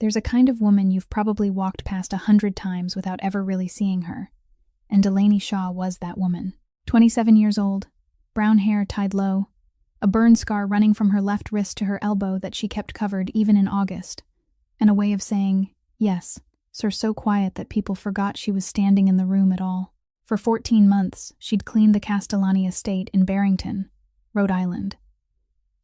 There's a kind of woman you've probably walked past 100 times without ever really seeing her. And Delaney Shaw was that woman. 27 years old, brown hair tied low, a burn scar running from her left wrist to her elbow that she kept covered even in August, and a way of saying, yes, sir, so quiet that people forgot she was standing in the room at all. For 14 months, she'd cleaned the Castellani estate in Barrington, Rhode Island.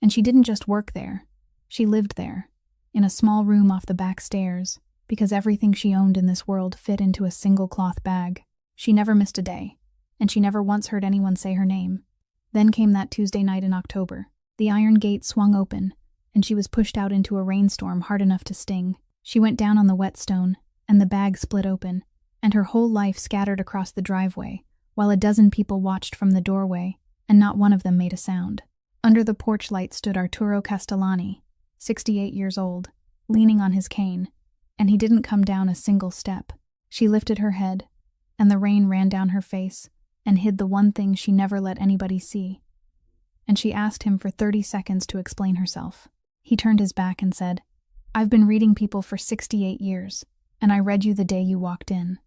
And she didn't just work there, she lived there, in a small room off the back stairs, because everything she owned in this world fit into a single cloth bag. She never missed a day, and she never once heard anyone say her name. Then came that Tuesday night in October. The iron gate swung open, and she was pushed out into a rainstorm hard enough to sting. She went down on the whetstone, and the bag split open, and her whole life scattered across the driveway, while a dozen people watched from the doorway, and not one of them made a sound. Under the porch light stood Arturo Castellani, 68 years old, leaning on his cane, and he didn't come down a single step. She lifted her head, and the rain ran down her face and hid the one thing she never let anybody see. And she asked him for 30 seconds to explain herself. He turned his back and said, "I've been reading people for 68 years, and I read you the day you walked in."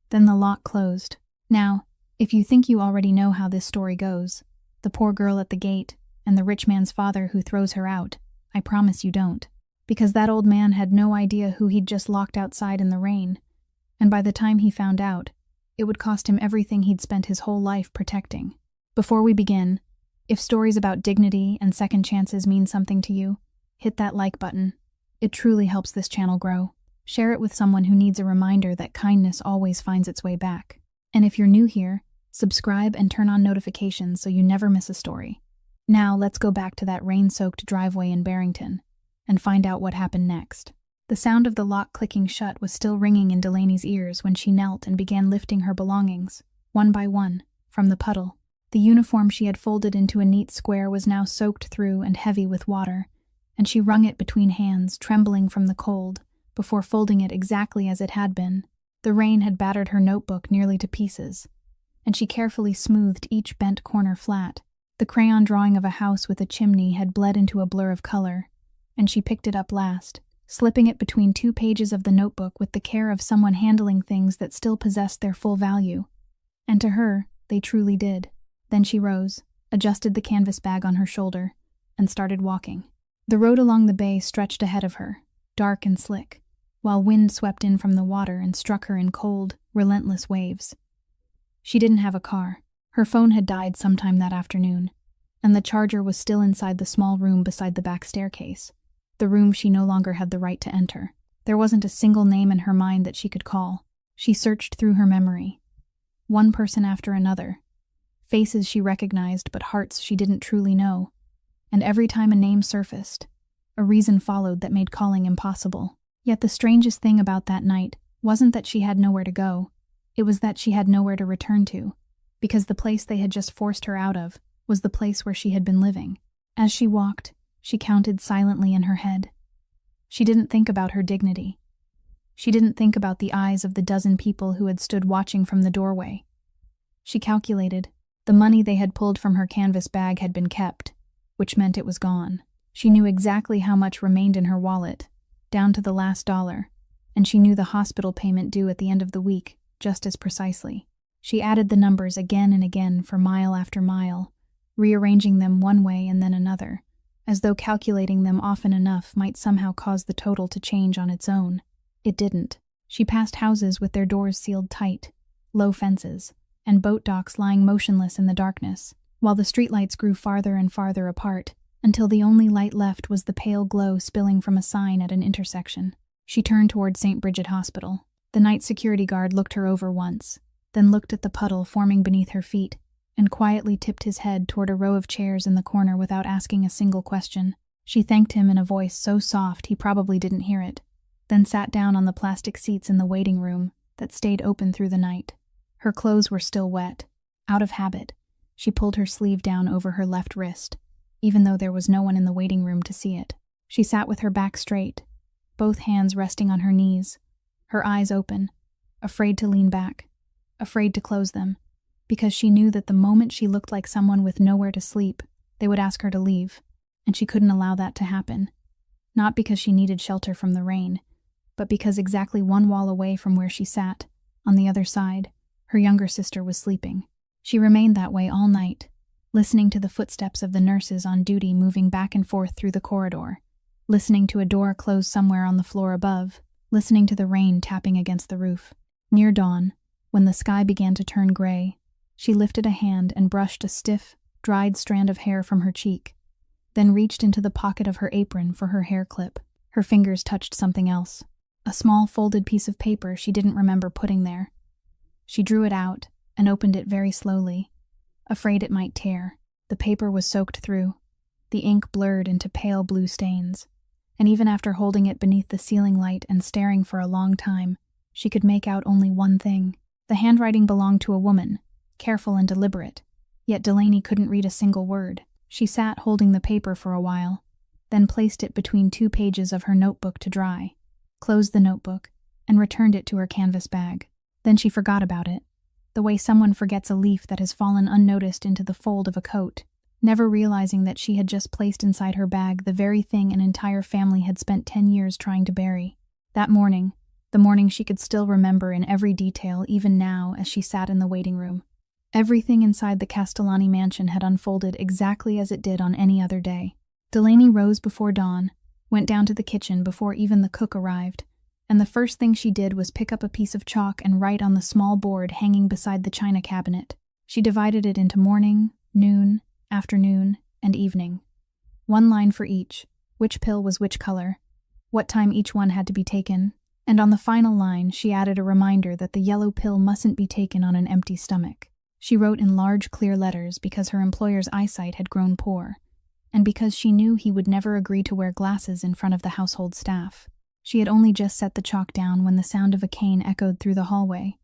Then the lock closed. Now, if you think you already know how this story goes, the poor girl at the gate, and the rich man's father who throws her out, I promise you don't. Because that old man had no idea who he'd just locked outside in the rain, and by the time he found out, it would cost him everything he'd spent his whole life protecting. Before we begin, if stories about dignity and second chances mean something to you, hit that like button. It truly helps this channel grow. Share it with someone who needs a reminder that kindness always finds its way back. And if you're new here, subscribe and turn on notifications so you never miss a story. Now let's go back to that rain-soaked driveway in Barrington and find out what happened next. The sound of the lock clicking shut was still ringing in Delaney's ears when she knelt and began lifting her belongings, one by one, from the puddle. The uniform she had folded into a neat square was now soaked through and heavy with water, and she wrung it between hands, trembling from the cold, before folding it exactly as it had been. The rain had battered her notebook nearly to pieces, and she carefully smoothed each bent corner flat. The crayon drawing of a house with a chimney had bled into a blur of color, and she picked it up last, slipping it between 2 pages of the notebook with the care of someone handling things that still possessed their full value. And to her, they truly did. Then she rose, adjusted the canvas bag on her shoulder, and started walking. The road along the bay stretched ahead of her, dark and slick, while wind swept in from the water and struck her in cold, relentless waves. She didn't have a car. Her phone had died sometime that afternoon, and the charger was still inside the small room beside the back staircase, the room she no longer had the right to enter. There wasn't a single name in her mind that she could call. She searched through her memory, one person after another, faces she recognized but hearts she didn't truly know, and every time a name surfaced, a reason followed that made calling impossible. Yet the strangest thing about that night wasn't that she had nowhere to go, it was that she had nowhere to return to, because the place they had just forced her out of was the place where she had been living. As she walked, she counted silently in her head. She didn't think about her dignity. She didn't think about the eyes of the dozen people who had stood watching from the doorway. She calculated. The money they had pulled from her canvas bag had been kept, which meant it was gone. She knew exactly how much remained in her wallet, down to the last dollar, and she knew the hospital payment due at the end of the week just as precisely. She added the numbers again and again for mile after mile, rearranging them one way and then another, as though calculating them often enough might somehow cause the total to change on its own. It didn't. She passed houses with their doors sealed tight, low fences, and boat docks lying motionless in the darkness, while the streetlights grew farther and farther apart, until the only light left was the pale glow spilling from a sign at an intersection. She turned toward St. Bridget Hospital. The night security guard looked her over once, then looked at the puddle forming beneath her feet, and quietly tipped his head toward a row of chairs in the corner without asking a single question. She thanked him in a voice so soft he probably didn't hear it, then sat down on the plastic seats in the waiting room that stayed open through the night. Her clothes were still wet. Out of habit, she pulled her sleeve down over her left wrist, even though there was no one in the waiting room to see it. She sat with her back straight, both hands resting on her knees, her eyes open, afraid to lean back, afraid to close them, because she knew that the moment she looked like someone with nowhere to sleep, they would ask her to leave, and she couldn't allow that to happen. Not because she needed shelter from the rain, but because exactly one wall away from where she sat, on the other side, her younger sister was sleeping. She remained that way all night, listening to the footsteps of the nurses on duty moving back and forth through the corridor, listening to a door close somewhere on the floor above, listening to the rain tapping against the roof. Near dawn, when the sky began to turn gray, she lifted a hand and brushed a stiff, dried strand of hair from her cheek, then reached into the pocket of her apron for her hair clip. Her fingers touched something else, a small folded piece of paper she didn't remember putting there. She drew it out and opened it very slowly, afraid it might tear. The paper was soaked through, the ink blurred into pale blue stains, and even after holding it beneath the ceiling light and staring for a long time, she could make out only one thing. The handwriting belonged to a woman, careful and deliberate, yet Delaney couldn't read a single word. She sat holding the paper for a while, then placed it between 2 pages of her notebook to dry, closed the notebook, and returned it to her canvas bag. Then she forgot about it, the way someone forgets a leaf that has fallen unnoticed into the fold of a coat, never realizing that she had just placed inside her bag the very thing an entire family had spent 10 years trying to bury. That morning, the morning she could still remember in every detail even now as she sat in the waiting room. Everything inside the Castellani mansion had unfolded exactly as it did on any other day. Delaney rose before dawn, went down to the kitchen before even the cook arrived, and the first thing she did was pick up a piece of chalk and write on the small board hanging beside the china cabinet. She divided it into morning, noon, afternoon, and evening. 1 line for each, which pill was which color, what time each one had to be taken, and on the final line she added a reminder that the yellow pill mustn't be taken on an empty stomach. She wrote in large, clear letters because her employer's eyesight had grown poor, and because she knew he would never agree to wear glasses in front of the household staff. She had only just set the chalk down when the sound of a cane echoed through the hallway,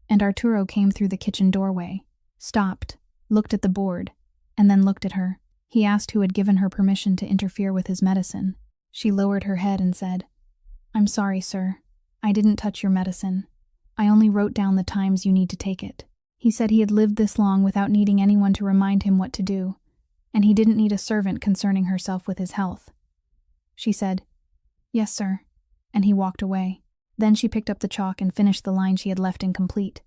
and Arturo came through the kitchen doorway, stopped, looked at the board, and then looked at her. He asked who had given her permission to interfere with his medicine. She lowered her head and said, "I'm sorry, sir. I didn't touch your medicine. I only wrote down the times you need to take it." He said he had lived this long without needing anyone to remind him what to do, and he didn't need a servant concerning herself with his health. She said, "Yes, sir," and he walked away. Then she picked up the chalk and finished the line she had left incomplete.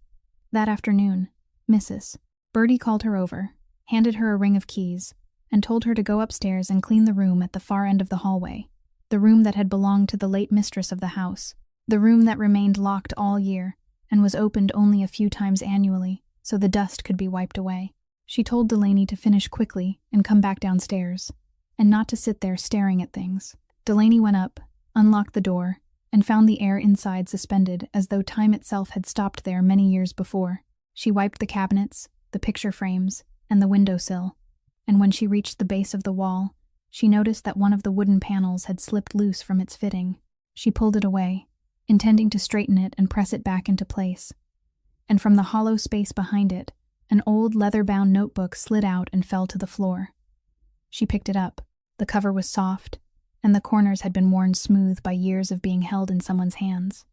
That afternoon, Mrs. Birdie called her over, handed her a ring of keys, and told her to go upstairs and clean the room at the far end of the hallway, the room that had belonged to the late mistress of the house, the room that remained locked all year and was opened only a few times annually, so the dust could be wiped away. She told Delaney to finish quickly and come back downstairs, and not to sit there staring at things. Delaney went up, unlocked the door, and found the air inside suspended as though time itself had stopped there many years before. She wiped the cabinets, the picture frames, and the windowsill, and when she reached the base of the wall, she noticed that one of the wooden panels had slipped loose from its fitting. She pulled it away, intending to straighten it and press it back into place. And from the hollow space behind it, an old leather-bound notebook slid out and fell to the floor. She picked it up. The cover was soft, and the corners had been worn smooth by years of being held in someone's hands.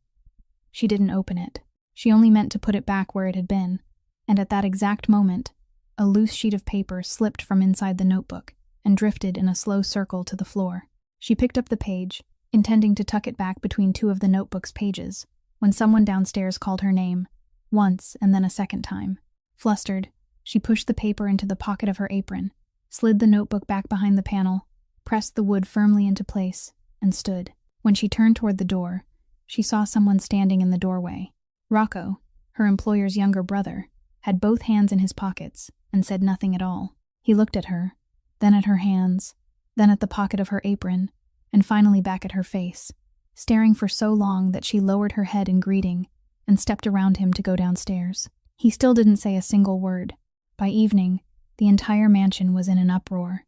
She didn't open it. She only meant to put it back where it had been, and at that exact moment, a loose sheet of paper slipped from inside the notebook and drifted in a slow circle to the floor. She picked up the page, intending to tuck it back between 2 of the notebook's pages, when someone downstairs called her name, once and then a second time. Flustered, she pushed the paper into the pocket of her apron, slid the notebook back behind the panel, pressed the wood firmly into place, and stood. When she turned toward the door, she saw someone standing in the doorway. Rocco, her employer's younger brother, had both hands in his pockets and said nothing at all. He looked at her, then at her hands, then at the pocket of her apron, and finally back at her face, staring for so long that she lowered her head in greeting and stepped around him to go downstairs. He still didn't say a single word. By evening, the entire mansion was in an uproar.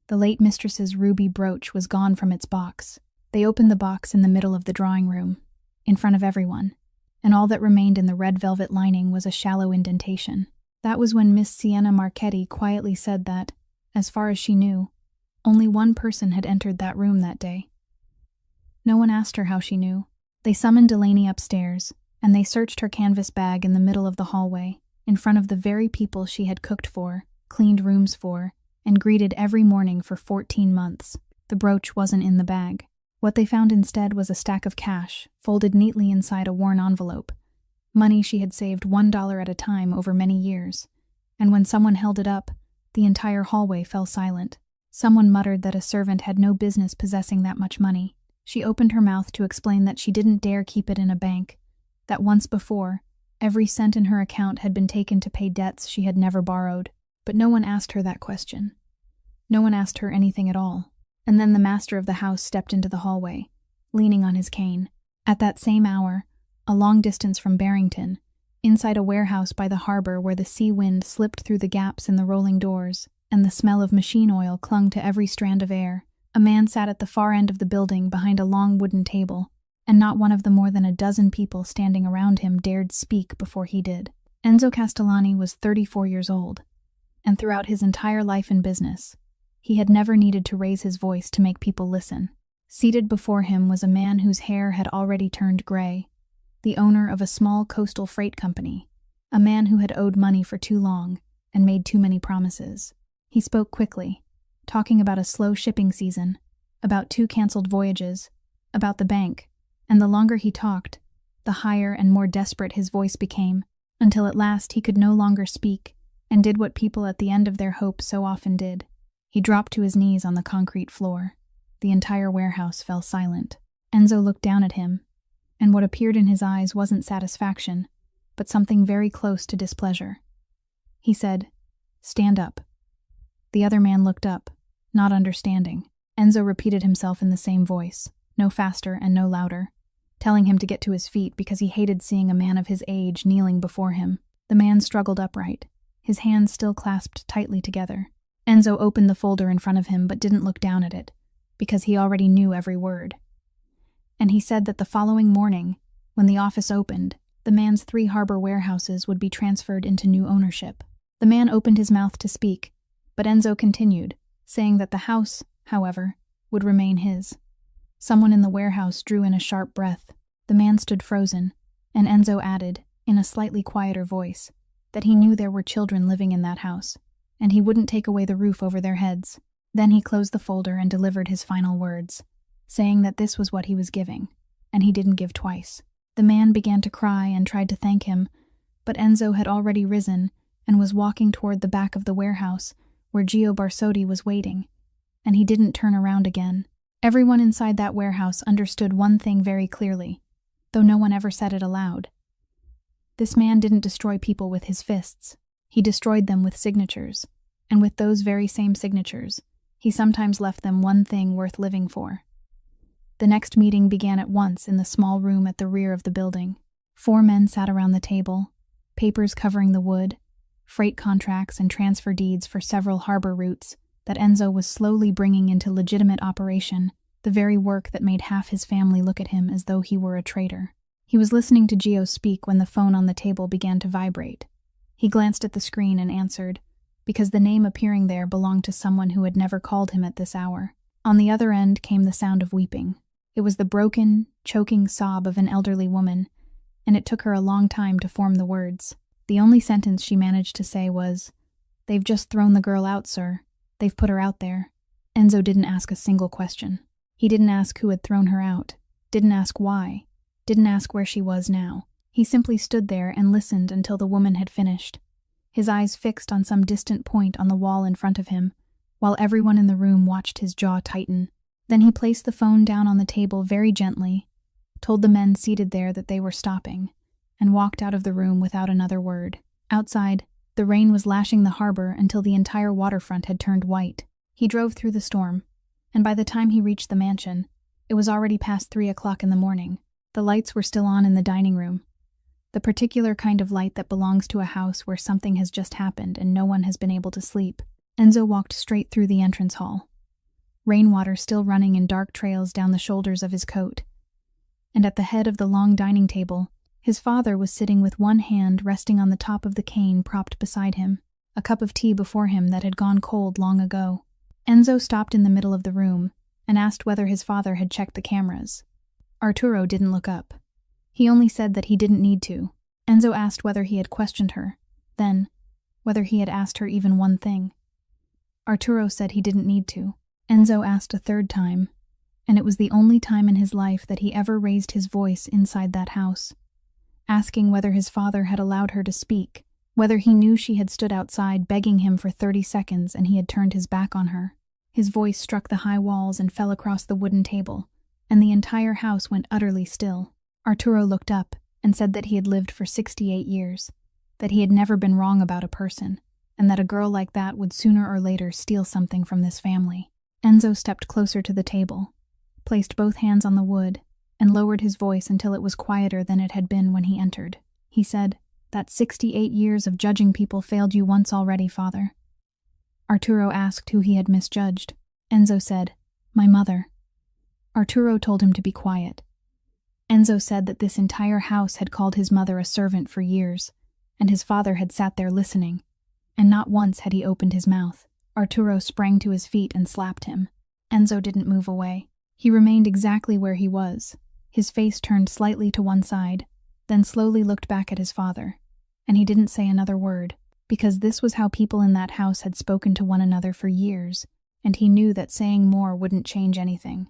The late mistress's ruby brooch was gone from its box. They opened the box in the middle of the drawing room, in front of everyone, and all that remained in the red velvet lining was a shallow indentation. That was when Miss Sienna Marchetti quietly said that, as far as she knew, only one person had entered that room that day. No one asked her how she knew. They summoned Delaney upstairs, and they searched her canvas bag in the middle of the hallway, in front of the very people she had cooked for, cleaned rooms for, and greeted every morning for 14 months. The brooch wasn't in the bag. What they found instead was a stack of cash, folded neatly inside a worn envelope. Money she had saved $1 at a time over many years. And when someone held it up, the entire hallway fell silent. Someone muttered that a servant had no business possessing that much money. She opened her mouth to explain that she didn't dare keep it in a bank, that once before, every cent in her account had been taken to pay debts she had never borrowed. But no one asked her that question. No one asked her anything at all. And then the master of the house stepped into the hallway, leaning on his cane. At that same hour, a long distance from Barrington, inside a warehouse by the harbor where the sea wind slipped through the gaps in the rolling doors, and the smell of machine oil clung to every strand of air, a man sat at the far end of the building behind a long wooden table, and not one of the more than a dozen people standing around him dared speak before he did. Enzo Castellani was 34 years old, and throughout his entire life in business, he had never needed to raise his voice to make people listen. Seated before him was a man whose hair had already turned gray, the owner of a small coastal freight company, a man who had owed money for too long and made too many promises. He spoke quickly, talking about a slow shipping season, about 2 canceled voyages, about the bank, and the longer he talked, the higher and more desperate his voice became, until at last he could no longer speak and did what people at the end of their hope so often did. He dropped to his knees on the concrete floor. The entire warehouse fell silent. Enzo looked down at him, and what appeared in his eyes wasn't satisfaction, but something very close to displeasure. He said, "Stand up." The other man looked up, not understanding. Enzo repeated himself in the same voice, no faster and no louder, telling him to get to his feet because he hated seeing a man of his age kneeling before him. The man struggled upright, his hands still clasped tightly together. Enzo opened the folder in front of him but didn't look down at it, because he already knew every word. And he said that the following morning, when the office opened, the man's 3 harbor warehouses would be transferred into new ownership. The man opened his mouth to speak, but Enzo continued, saying that the house, however, would remain his. Someone in the warehouse drew in a sharp breath. The man stood frozen, and Enzo added, in a slightly quieter voice, that he knew there were children living in that house, and he wouldn't take away the roof over their heads. Then he closed the folder and delivered his final words, saying that this was what he was giving, and he didn't give twice. The man began to cry and tried to thank him, but Enzo had already risen and was walking toward the back of the warehouse where Gio Barsotti was waiting, and he didn't turn around again. Everyone inside that warehouse understood one thing very clearly, though no one ever said it aloud. This man didn't destroy people with his fists. He destroyed them with signatures, and with those very same signatures, he sometimes left them one thing worth living for. The next meeting began at once in the small room at the rear of the building. 4 men sat around the table, papers covering the wood, freight contracts and transfer deeds for several harbor routes that Enzo was slowly bringing into legitimate operation, the very work that made half his family look at him as though he were a traitor. He was listening to Gio speak when the phone on the table began to vibrate. He glanced at the screen and answered, because the name appearing there belonged to someone who had never called him at this hour. On the other end came the sound of weeping. It was the broken, choking sob of an elderly woman, and it took her a long time to form the words. The only sentence she managed to say was, "They've just thrown the girl out, sir. They've put her out there." Enzo didn't ask a single question. He didn't ask who had thrown her out, didn't ask why, didn't ask where she was now. He simply stood there and listened until the woman had finished, his eyes fixed on some distant point on the wall in front of him, while everyone in the room watched his jaw tighten. Then he placed the phone down on the table very gently, told the men seated there that they were stopping, and walked out of the room without another word. Outside, the rain was lashing the harbor until the entire waterfront had turned white. He drove through the storm, and by the time he reached the mansion, it was already past 3 o'clock in the morning. The lights were still on in the dining room, the particular kind of light that belongs to a house where something has just happened and no one has been able to sleep. Enzo walked straight through the entrance hall, rainwater still running in dark trails down the shoulders of his coat. And at the head of the long dining table, his father was sitting with one hand resting on the top of the cane propped beside him, a cup of tea before him that had gone cold long ago. Enzo stopped in the middle of the room and asked whether his father had checked the cameras. Arturo didn't look up. He only said that he didn't need to. Enzo asked whether he had questioned her, then, whether he had asked her even one thing. Arturo said he didn't need to. Enzo asked a third time, and it was the only time in his life that he ever raised his voice inside that house, asking whether his father had allowed her to speak, whether he knew she had stood outside begging him for 30 seconds and he had turned his back on her. His voice struck the high walls and fell across the wooden table, and the entire house went utterly still. Arturo looked up and said that he had lived for 68 years, that he had never been wrong about a person, and that a girl like that would sooner or later steal something from this family. Enzo stepped closer to the table, placed both hands on the wood, and lowered his voice until it was quieter than it had been when he entered. He said, "That 68 years of judging people failed you once already, father." Arturo asked who he had misjudged. Enzo said, "My mother." Arturo told him to be quiet. Enzo said that this entire house had called his mother a servant for years, and his father had sat there listening, and not once had he opened his mouth. Arturo sprang to his feet and slapped him. Enzo didn't move away. He remained exactly where he was, his face turned slightly to one side, then slowly looked back at his father, and he didn't say another word, because this was how people in that house had spoken to one another for years, and he knew that saying more wouldn't change anything.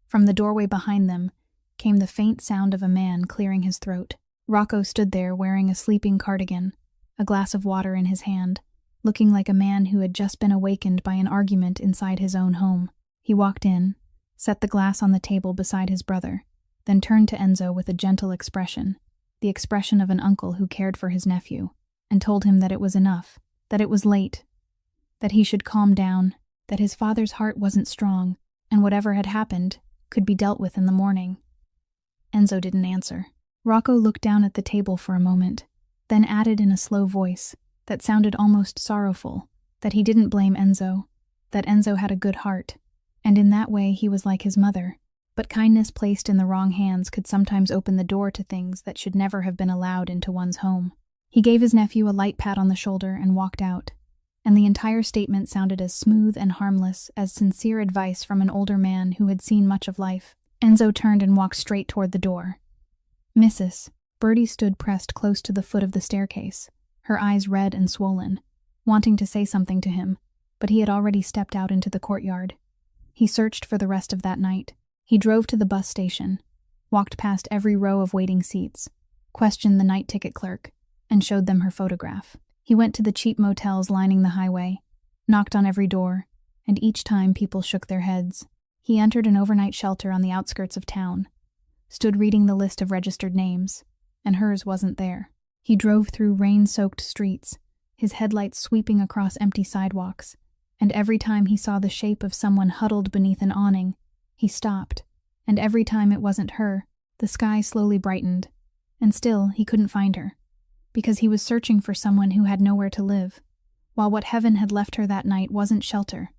From the doorway behind them came the faint sound of a man clearing his throat. Rocco stood there wearing a sleeping cardigan, a glass of water in his hand, looking like a man who had just been awakened by an argument inside his own home. He walked in, set the glass on the table beside his brother, then turned to Enzo with a gentle expression, the expression of an uncle who cared for his nephew, and told him that it was enough, that it was late, that he should calm down, that his father's heart wasn't strong, and whatever had happened could be dealt with in the morning. Enzo didn't answer. Rocco looked down at the table for a moment, then added in a slow voice that sounded almost sorrowful that he didn't blame Enzo, that Enzo had a good heart, and in that way he was like his mother, but kindness placed in the wrong hands could sometimes open the door to things that should never have been allowed into one's home. He gave his nephew a light pat on the shoulder and walked out, and the entire statement sounded as smooth and harmless as sincere advice from an older man who had seen much of life. Enzo turned and walked straight toward the door. "Mrs." Bertie stood pressed close to the foot of the staircase, her eyes red and swollen, wanting to say something to him, but he had already stepped out into the courtyard. He searched for the rest of that night. He drove to the bus station, walked past every row of waiting seats, questioned the night ticket clerk, and showed them her photograph. He went to the cheap motels lining the highway, knocked on every door, and each time people shook their heads. He entered an overnight shelter on the outskirts of town, stood reading the list of registered names, and hers wasn't there. He drove through rain-soaked streets, his headlights sweeping across empty sidewalks, and every time he saw the shape of someone huddled beneath an awning, he stopped, and every time it wasn't her, the sky slowly brightened, and still he couldn't find her, because he was searching for someone who had nowhere to live, while what heaven had left her that night wasn't shelter,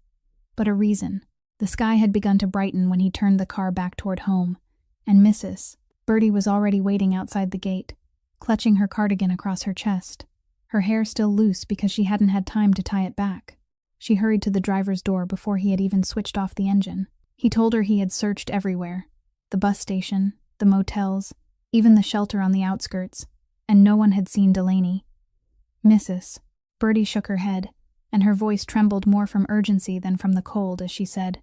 but a reason. The sky had begun to brighten when he turned the car back toward home, and Mrs. Bertie was already waiting outside the gate, clutching her cardigan across her chest, her hair still loose because she hadn't had time to tie it back. She hurried to the driver's door before he had even switched off the engine. He told her he had searched everywhere, the bus station, the motels, even the shelter on the outskirts, and no one had seen Delaney. "Mrs." Bertie shook her head, and her voice trembled more from urgency than from the cold as she said,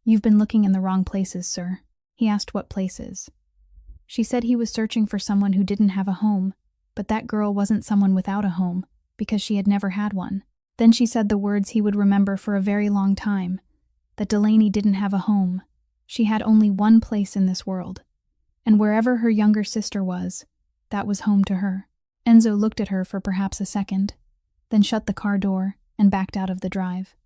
"You've been looking in the wrong places, sir." He asked what places. She said he was searching for someone who didn't have a home, but that girl wasn't someone without a home, because she had never had one. Then she said the words he would remember for a very long time, that Delaney didn't have a home. She had only one place in this world, and wherever her younger sister was, that was home to her. Enzo looked at her for perhaps a second, then shut the car door and backed out of the drive.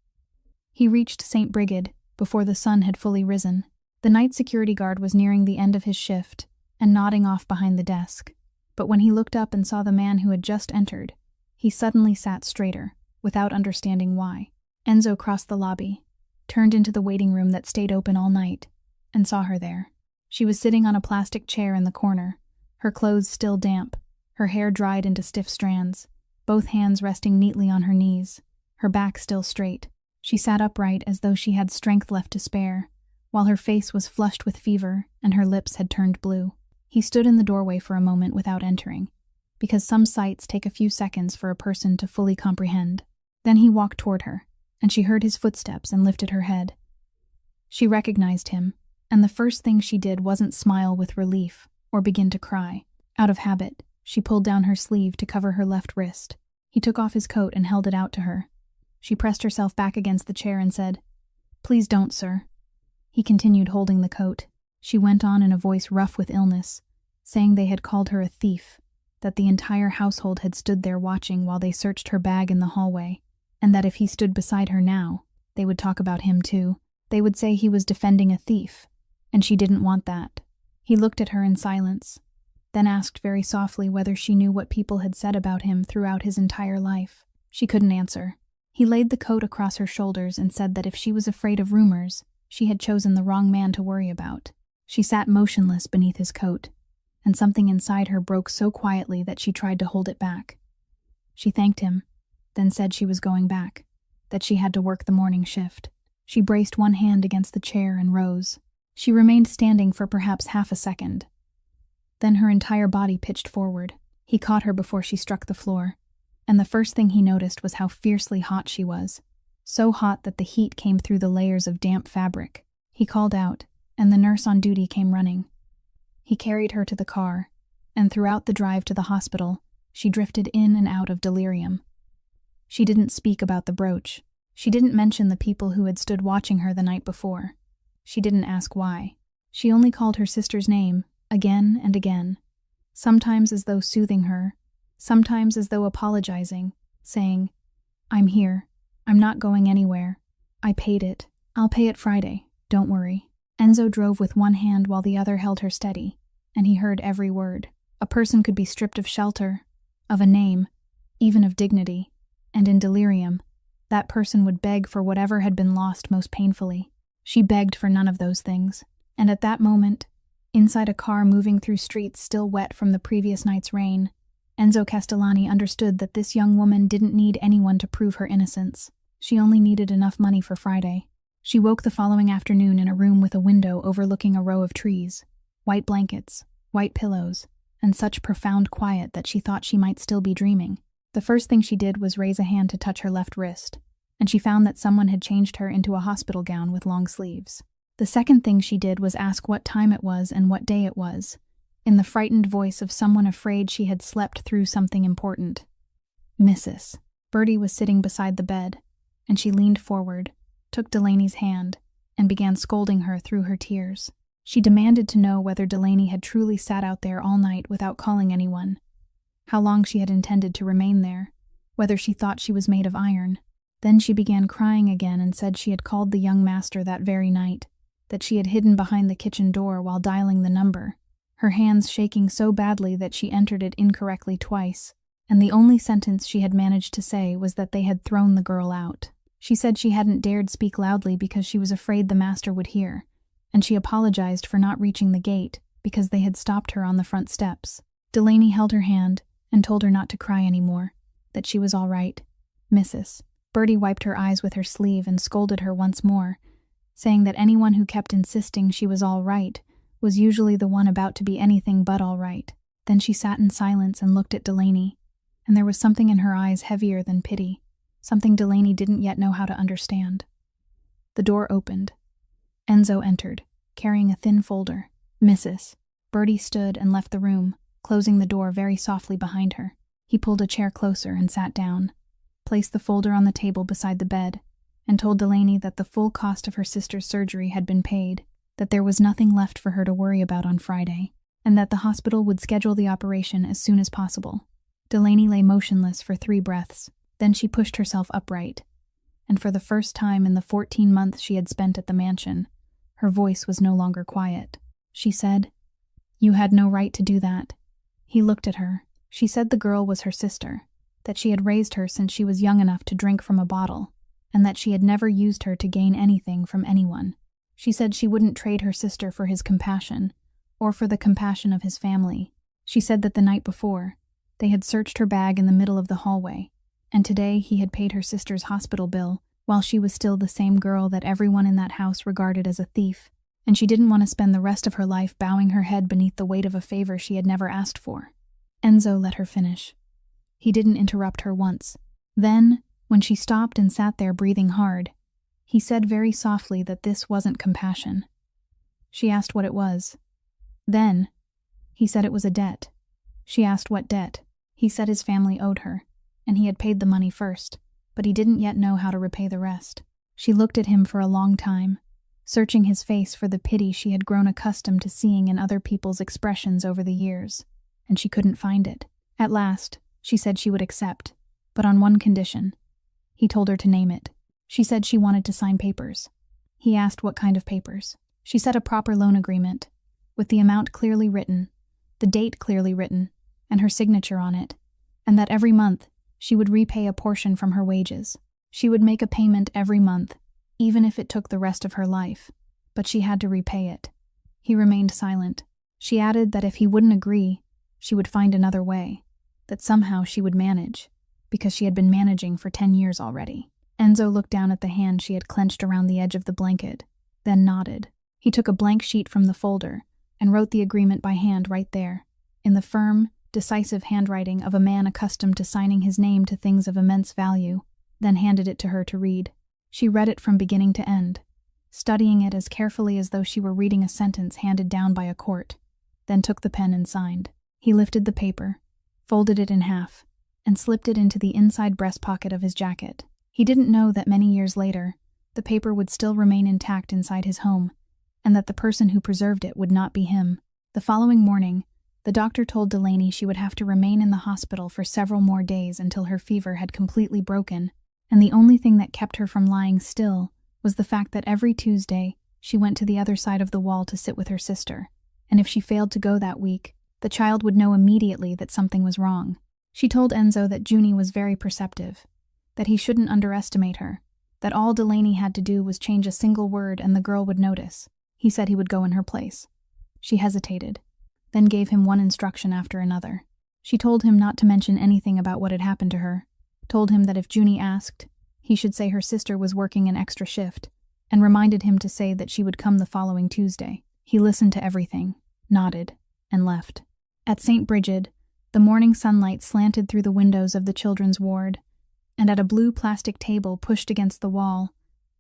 He reached St. Brigid before the sun had fully risen. The night security guard was nearing the end of his shift and nodding off behind the desk, but when he looked up and saw the man who had just entered, he suddenly sat straighter, without understanding why. Enzo crossed the lobby, turned into the waiting room that stayed open all night, and saw her there. She was sitting on a plastic chair in the corner, her clothes still damp, her hair dried into stiff strands, both hands resting neatly on her knees, her back still straight. She sat upright as though she had strength left to spare, while her face was flushed with fever and her lips had turned blue. He stood in the doorway for a moment without entering, because some sights take a few seconds for a person to fully comprehend. Then he walked toward her, and she heard his footsteps and lifted her head. She recognized him, and the first thing she did wasn't smile with relief or begin to cry. Out of habit, she pulled down her sleeve to cover her left wrist. He took off his coat and held it out to her. She pressed herself back against the chair and said, "Please don't, sir." He continued holding the coat. She went on in a voice rough with illness, saying they had called her a thief, that the entire household had stood there watching while they searched her bag in the hallway, and that if he stood beside her now, they would talk about him too. They would say he was defending a thief, and she didn't want that. He looked at her in silence, then asked very softly whether she knew what people had said about him throughout his entire life. She couldn't answer. He laid the coat across her shoulders and said that if she was afraid of rumors, she had chosen the wrong man to worry about. She sat motionless beneath his coat, and something inside her broke so quietly that she tried to hold it back. She thanked him, then said she was going back, that she had to work the morning shift. She braced one hand against the chair and rose. She remained standing for perhaps half a second. Then her entire body pitched forward. He caught her before she struck the floor, and the first thing he noticed was how fiercely hot she was, so hot that the heat came through the layers of damp fabric. He called out, and the nurse on duty came running. He carried her to the car, and throughout the drive to the hospital, she drifted in and out of delirium. She didn't speak about the brooch. She didn't mention the people who had stood watching her the night before. She didn't ask why. She only called her sister's name, again and again, sometimes as though soothing her, sometimes as though apologizing, saying, "I'm here. I'm not going anywhere. I paid it. I'll pay it Friday. Don't worry." Enzo drove with one hand while the other held her steady, and he heard every word. A person could be stripped of shelter, of a name, even of dignity, and in delirium, that person would beg for whatever had been lost most painfully. She begged for none of those things, and at that moment, inside a car moving through streets still wet from the previous night's rain, Enzo Castellani understood that this young woman didn't need anyone to prove her innocence. She only needed enough money for Friday. She woke the following afternoon in a room with a window overlooking a row of trees, white blankets, white pillows, and such profound quiet that she thought she might still be dreaming. The first thing she did was raise a hand to touch her left wrist, and she found that someone had changed her into a hospital gown with long sleeves. The second thing she did was ask what time it was and what day it was, in the frightened voice of someone afraid she had slept through something important. "Mrs." Bertie was sitting beside the bed, and she leaned forward, took Delaney's hand, and began scolding her through her tears. She demanded to know whether Delaney had truly sat out there all night without calling anyone, how long she had intended to remain there, whether she thought she was made of iron. Then she began crying again and said she had called the young master that very night, that she had hidden behind the kitchen door while dialing the number, her hands shaking so badly that she entered it incorrectly twice, and the only sentence she had managed to say was that they had thrown the girl out. She said she hadn't dared speak loudly because she was afraid the master would hear, and she apologized for not reaching the gate because they had stopped her on the front steps. Delaney held her hand and told her not to cry anymore, that she was all right. "Mrs." Bertie wiped her eyes with her sleeve and scolded her once more, saying that anyone who kept insisting she was all right was usually the one about to be anything but all right. Then she sat in silence and looked at Delaney, and there was something in her eyes heavier than pity, something Delaney didn't yet know how to understand. The door opened. Enzo entered, carrying a thin folder. "Mrs." Bertie stood and left the room, closing the door very softly behind her. He pulled a chair closer and sat down, placed the folder on the table beside the bed, and told Delaney that the full cost of her sister's surgery had been paid, that there was nothing left for her to worry about on Friday, and that the hospital would schedule the operation as soon as possible. Delaney lay motionless for 3 breaths. Then she pushed herself upright, and for the first time in the 14 months she had spent at the mansion, her voice was no longer quiet. She said, "You had no right to do that." He looked at her. She said the girl was her sister, that she had raised her since she was young enough to drink from a bottle, and that she had never used her to gain anything from anyone. She said she wouldn't trade her sister for his compassion, or for the compassion of his family. She said that the night before, they had searched her bag in the middle of the hallway, and today he had paid her sister's hospital bill, while she was still the same girl that everyone in that house regarded as a thief, and she didn't want to spend the rest of her life bowing her head beneath the weight of a favor she had never asked for. Enzo let her finish. He didn't interrupt her once. Then, when she stopped and sat there breathing hard, He said very softly that this wasn't compassion. She asked what it was. Then, he said it was a debt. She asked what debt. He said his family owed her, and he had paid the money first, but he didn't yet know how to repay the rest. She looked at him for a long time, searching his face for the pity she had grown accustomed to seeing in other people's expressions over the years, and she couldn't find it. At last, she said she would accept, but on one condition. He told her to name it. She said she wanted to sign papers. He asked what kind of papers. She said a proper loan agreement, with the amount clearly written, the date clearly written, and her signature on it, and that every month she would repay a portion from her wages. She would make a payment every month, even if it took the rest of her life, but she had to repay it. He remained silent. She added that if he wouldn't agree, she would find another way, that somehow she would manage, because she had been managing for 10 years already. Enzo looked down at the hand she had clenched around the edge of the blanket, then nodded. He took a blank sheet from the folder and wrote the agreement by hand right there, in the firm, decisive handwriting of a man accustomed to signing his name to things of immense value, then handed it to her to read. She read it from beginning to end, studying it as carefully as though she were reading a sentence handed down by a court, then took the pen and signed. He lifted the paper, folded it in half, and slipped it into the inside breast pocket of his jacket. He didn't know that many years later, the paper would still remain intact inside his home, and that the person who preserved it would not be him. The following morning, the doctor told Delaney she would have to remain in the hospital for several more days until her fever had completely broken, and the only thing that kept her from lying still was the fact that every Tuesday she went to the other side of the wall to sit with her sister, and if she failed to go that week, the child would know immediately that something was wrong. She told Enzo that Junie was very perceptive, that he shouldn't underestimate her, that all Delaney had to do was change a single word and the girl would notice. He said he would go in her place. She hesitated, then gave him one instruction after another. She told him not to mention anything about what had happened to her, told him that if Junie asked, he should say her sister was working an extra shift, and reminded him to say that she would come the following Tuesday. He listened to everything, nodded, and left. At St. Brigid, the morning sunlight slanted through the windows of the children's ward, and at a blue plastic table pushed against the wall,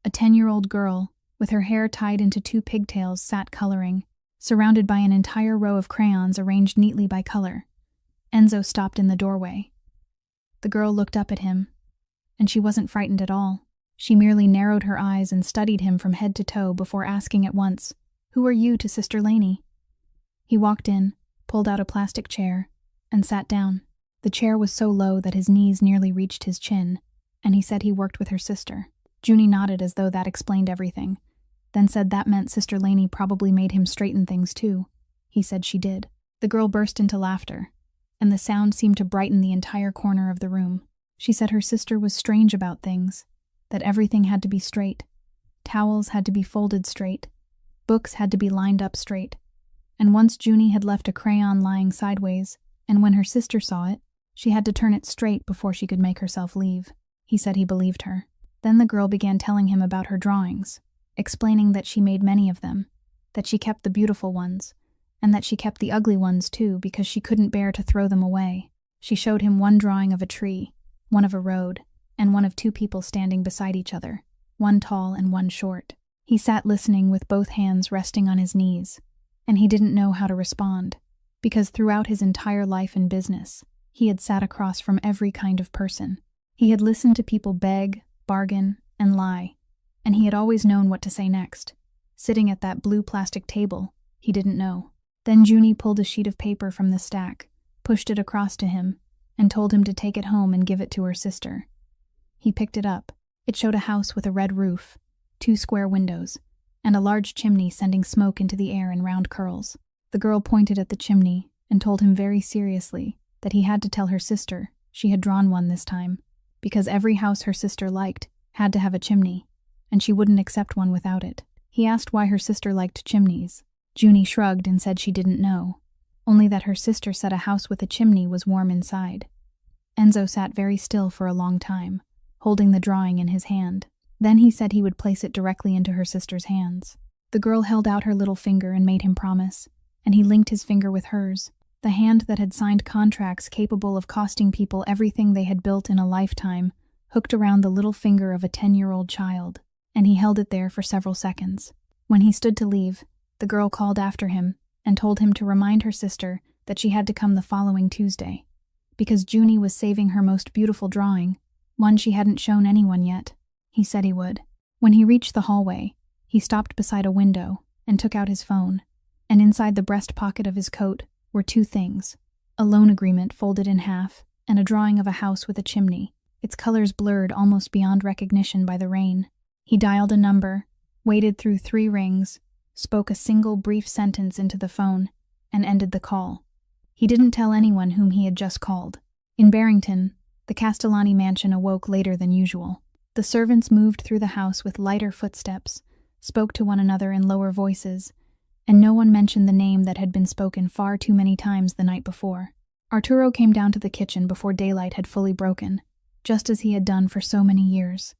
a 10-year-old girl, with her hair tied into 2 pigtails, sat coloring, surrounded by an entire row of crayons arranged neatly by color. Enzo stopped in the doorway. The girl looked up at him, and she wasn't frightened at all. She merely narrowed her eyes and studied him from head to toe before asking at once, "Who are you to Sister Laney?" He walked in, pulled out a plastic chair, and sat down. The chair was so low that his knees nearly reached his chin, and he said he worked with her sister. Junie nodded as though that explained everything, then said that meant Sister Laney probably made him straighten things too. He said she did. The girl burst into laughter, and the sound seemed to brighten the entire corner of the room. She said her sister was strange about things, that everything had to be straight. Towels had to be folded straight. Books had to be lined up straight. And once Junie had left a crayon lying sideways, and when her sister saw it, she had to turn it straight before she could make herself leave. He said he believed her. Then the girl began telling him about her drawings, explaining that she made many of them, that she kept the beautiful ones, and that she kept the ugly ones too because she couldn't bear to throw them away. She showed him one drawing of a tree, one of a road, and one of 2 people standing beside each other, one tall and one short. He sat listening with both hands resting on his knees, and he didn't know how to respond, because throughout his entire life and business, he had sat across from every kind of person. He had listened to people beg, bargain, and lie, and he had always known what to say next. Sitting at that blue plastic table, he didn't know. Then Junie pulled a sheet of paper from the stack, pushed it across to him, and told him to take it home and give it to her sister. He picked it up. It showed a house with a red roof, 2 square windows, and a large chimney sending smoke into the air in round curls. The girl pointed at the chimney and told him very seriously that he had to tell her sister she had drawn one this time, because every house her sister liked had to have a chimney, and she wouldn't accept one without it. He asked why her sister liked chimneys. Junie shrugged and said she didn't know, only that her sister said a house with a chimney was warm inside. Enzo sat very still for a long time, holding the drawing in his hand. Then he said he would place it directly into her sister's hands. The girl held out her little finger and made him promise, and he linked his finger with hers, the hand that had signed contracts capable of costing people everything they had built in a lifetime, hooked around the little finger of a 10-year-old child. and he held it there for several seconds. When he stood to leave, the girl called after him and told him to remind her sister that she had to come the following Tuesday, because Junie was saving her most beautiful drawing, one she hadn't shown anyone yet. He said he would. When he reached the hallway, he stopped beside a window and took out his phone, and inside the breast pocket of his coat were two things: a loan agreement folded in half and a drawing of a house with a chimney, its colors blurred almost beyond recognition by the rain. He dialed a number, waited through 3 rings, spoke a single brief sentence into the phone, and ended the call. He didn't tell anyone whom he had just called. In Barrington, the Castellani mansion awoke later than usual. The servants moved through the house with lighter footsteps, spoke to one another in lower voices, and no one mentioned the name that had been spoken far too many times the night before. Arturo came down to the kitchen before daylight had fully broken, just as he had done for so many years.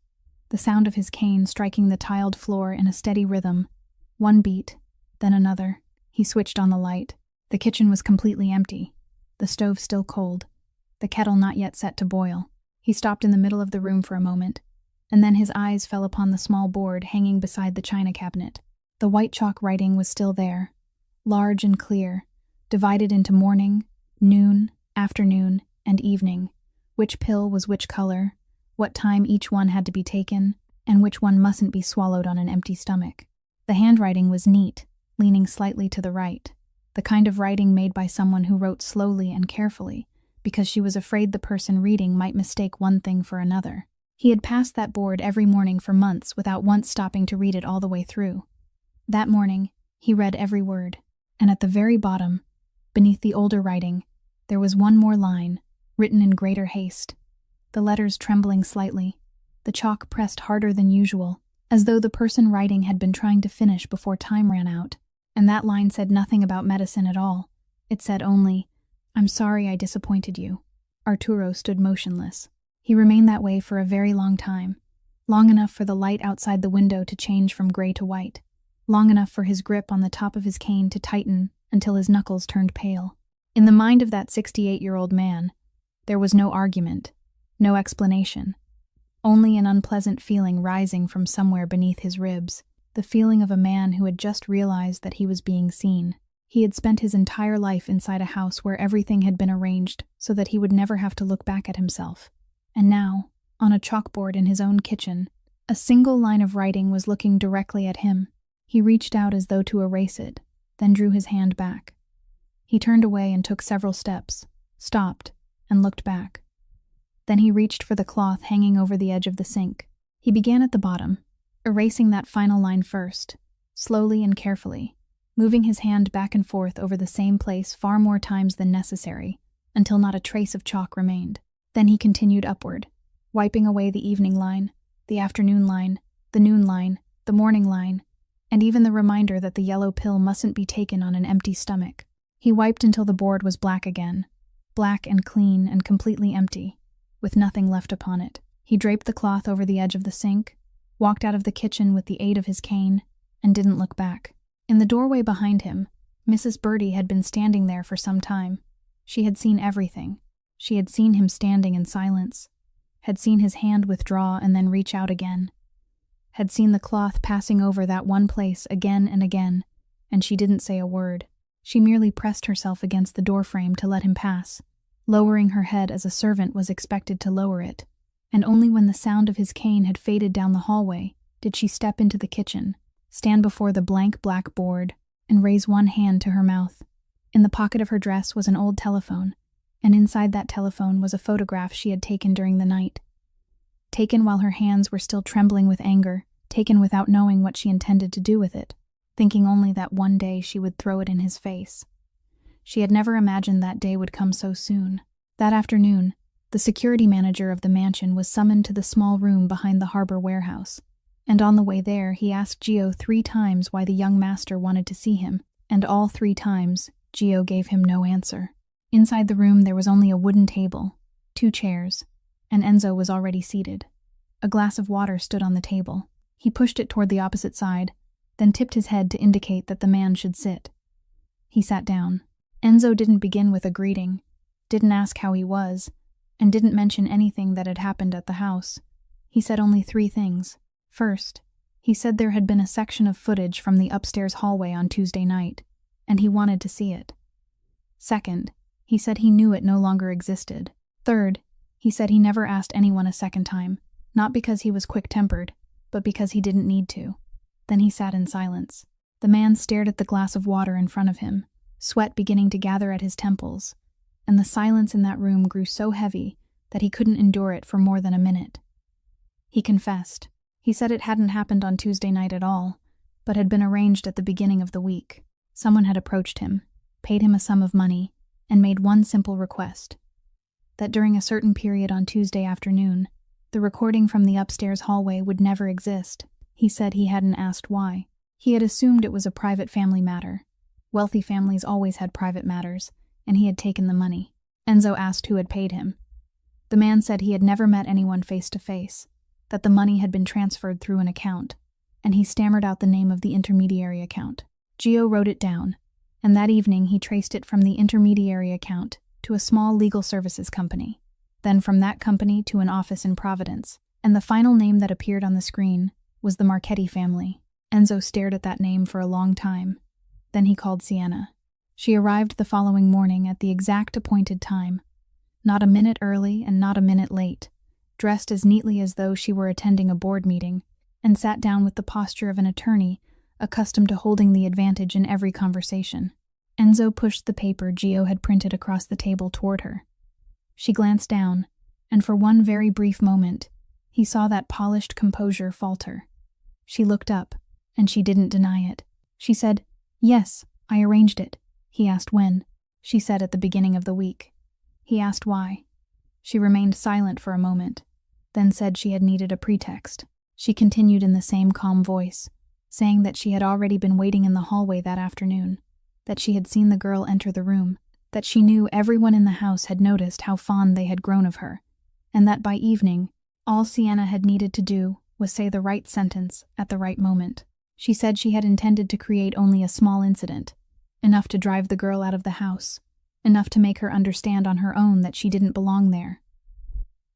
The sound of his cane striking the tiled floor in a steady rhythm, one beat, then another. He switched on the light. The kitchen was completely empty, the stove still cold, the kettle not yet set to boil. He stopped in the middle of the room for a moment, and then his eyes fell upon the small board hanging beside the china cabinet. The white chalk writing was still there, large and clear, divided into morning, noon, afternoon, and evening, which pill was which color, what time each one had to be taken, and which one mustn't be swallowed on an empty stomach. The handwriting was neat, leaning slightly to the right, the kind of writing made by someone who wrote slowly and carefully, because she was afraid the person reading might mistake one thing for another. He had passed that board every morning for months without once stopping to read it all the way through. That morning, he read every word, and at the very bottom, beneath the older writing, there was one more line, written in greater haste, the letters trembling slightly, the chalk pressed harder than usual, as though the person writing had been trying to finish before time ran out. And that line said nothing about medicine at all. It said only, "I'm sorry I disappointed you." Arturo stood motionless. He remained that way for a very long time, long enough for the light outside the window to change from gray to white, long enough for his grip on the top of his cane to tighten until his knuckles turned pale. In the mind of that 68-year-old man, there was no argument, no explanation, only an unpleasant feeling rising from somewhere beneath his ribs, the feeling of a man who had just realized that he was being seen. He had spent his entire life inside a house where everything had been arranged so that he would never have to look back at himself. And now, on a chalkboard in his own kitchen, a single line of writing was looking directly at him. He reached out as though to erase it, then drew his hand back. He turned away and took several steps, stopped, and looked back. Then he reached for the cloth hanging over the edge of the sink. He began at the bottom, erasing that final line first, slowly and carefully, moving his hand back and forth over the same place far more times than necessary, until not a trace of chalk remained. Then he continued upward, wiping away the evening line, the afternoon line, the noon line, the morning line, and even the reminder that the yellow pill mustn't be taken on an empty stomach. He wiped until the board was black again, black and clean and completely empty, with nothing left upon it. He draped the cloth over the edge of the sink, walked out of the kitchen with the aid of his cane, and didn't look back. In the doorway behind him, Mrs. Birdie had been standing there for some time. She had seen everything. She had seen him standing in silence, had seen his hand withdraw and then reach out again, had seen the cloth passing over that one place again and again, and she didn't say a word. She merely pressed herself against the doorframe to let him pass, lowering her head as a servant was expected to lower it, and only when the sound of his cane had faded down the hallway did she step into the kitchen, stand before the blank black board, and raise one hand to her mouth. In the pocket of her dress was an old telephone, and inside that telephone was a photograph she had taken during the night. Taken while her hands were still trembling with anger, taken without knowing what she intended to do with it, thinking only that one day she would throw it in his face. She had never imagined that day would come so soon. That afternoon, the security manager of the mansion was summoned to the small room behind the harbor warehouse, and on the way there he asked Gio 3 times why the young master wanted to see him, and all 3 times Gio gave him no answer. Inside the room there was only a wooden table, 2 chairs, and Enzo was already seated. A glass of water stood on the table. He pushed it toward the opposite side, then tipped his head to indicate that the man should sit. He sat down. Enzo didn't begin with a greeting, didn't ask how he was, and didn't mention anything that had happened at the house. He said only 3 things. First, He said there had been a section of footage from the upstairs hallway on Tuesday night, and he wanted to see it. Second, he said he knew it no longer existed. Third, he said he never asked anyone a second time, not because he was quick-tempered, but because he didn't need to. Then he sat in silence. The man stared at the glass of water in front of him, sweat beginning to gather at his temples, and the silence in that room grew so heavy that he couldn't endure it for more than a minute. He confessed. He said it hadn't happened on Tuesday night at all, but had been arranged at the beginning of the week. Someone had approached him, paid him a sum of money, and made one simple request: that during a certain period on Tuesday afternoon, the recording from the upstairs hallway would never exist. He said he hadn't asked why. He had assumed it was a private family matter. Wealthy families always had private matters, and he had taken the money. Enzo asked who had paid him. The man said he had never met anyone face to face, that the money had been transferred through an account, and he stammered out the name of the intermediary account. Gio wrote it down, and that evening he traced it from the intermediary account to a small legal services company, then from that company to an office in Providence, and the final name that appeared on the screen was the Marchetti family. Enzo stared at that name for a long time. Then he called Sienna. She arrived the following morning at the exact appointed time, not a minute early and not a minute late, dressed as neatly as though she were attending a board meeting, and sat down with the posture of an attorney accustomed to holding the advantage in every conversation. Enzo pushed the paper Gio had printed across the table toward her. She glanced down, and for one very brief moment, he saw that polished composure falter. She looked up, and she didn't deny it. She said, "Yes, I arranged it." He asked when. She said at the beginning of the week. He asked why. She remained silent for a moment, then said she had needed a pretext. She continued in the same calm voice, saying that she had already been waiting in the hallway that afternoon, that she had seen the girl enter the room, that she knew everyone in the house had noticed how fond they had grown of her, and that by evening, all Sienna had needed to do was say the right sentence at the right moment. She said she had intended to create only a small incident, enough to drive the girl out of the house, enough to make her understand on her own that she didn't belong there.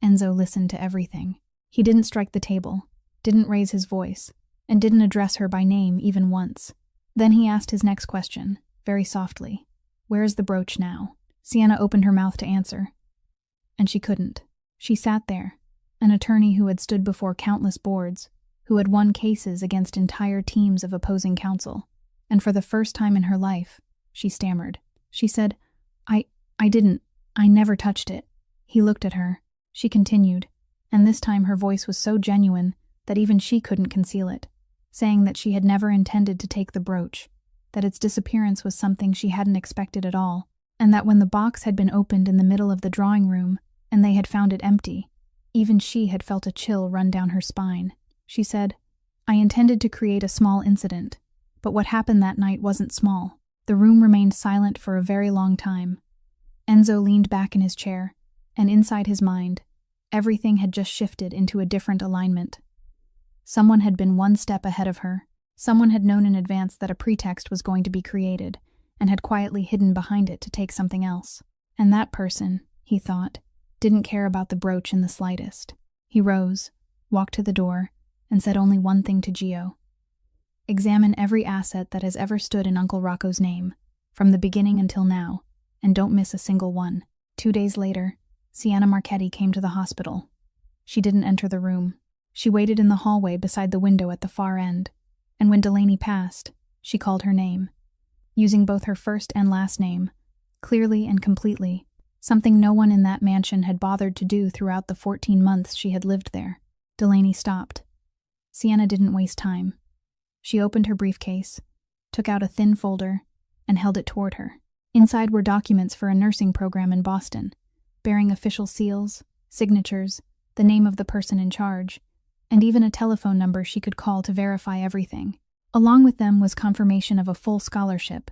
Enzo listened to everything. He didn't strike the table, didn't raise his voice, and didn't address her by name even once. Then he asked his next question, very softly. "Where is the brooch now?" Sienna opened her mouth to answer, and she couldn't. She sat there, an attorney who had stood before countless boards, who had won cases against entire teams of opposing counsel, and for the first time in her life, she stammered. She said, I never touched it." He looked at her. She continued, and this time her voice was so genuine that even she couldn't conceal it, saying that she had never intended to take the brooch, that its disappearance was something she hadn't expected at all, and that when the box had been opened in the middle of the drawing room and they had found it empty, even she had felt a chill run down her spine. She said, "I intended to create a small incident, but what happened that night wasn't small." The room remained silent for a very long time. Enzo leaned back in his chair, and inside his mind, everything had just shifted into a different alignment. Someone had been one step ahead of her. Someone had known in advance that a pretext was going to be created, and had quietly hidden behind it to take something else. And that person, he thought, didn't care about the brooch in the slightest. He rose, walked to the door, and said only one thing to Gio. "Examine every asset that has ever stood in Uncle Rocco's name, from the beginning until now, and don't miss a single one." 2 days later, Sienna Marchetti came to the hospital. She didn't enter the room. She waited in the hallway beside the window at the far end, and when Delaney passed, she called her name, using both her first and last name, clearly and completely, something no one in that mansion had bothered to do throughout the 14 months she had lived there. Delaney stopped. Sienna didn't waste time. She opened her briefcase, took out a thin folder, and held it toward her. Inside were documents for a nursing program in Boston, bearing official seals, signatures, the name of the person in charge, and even a telephone number she could call to verify everything. Along with them was confirmation of a full scholarship,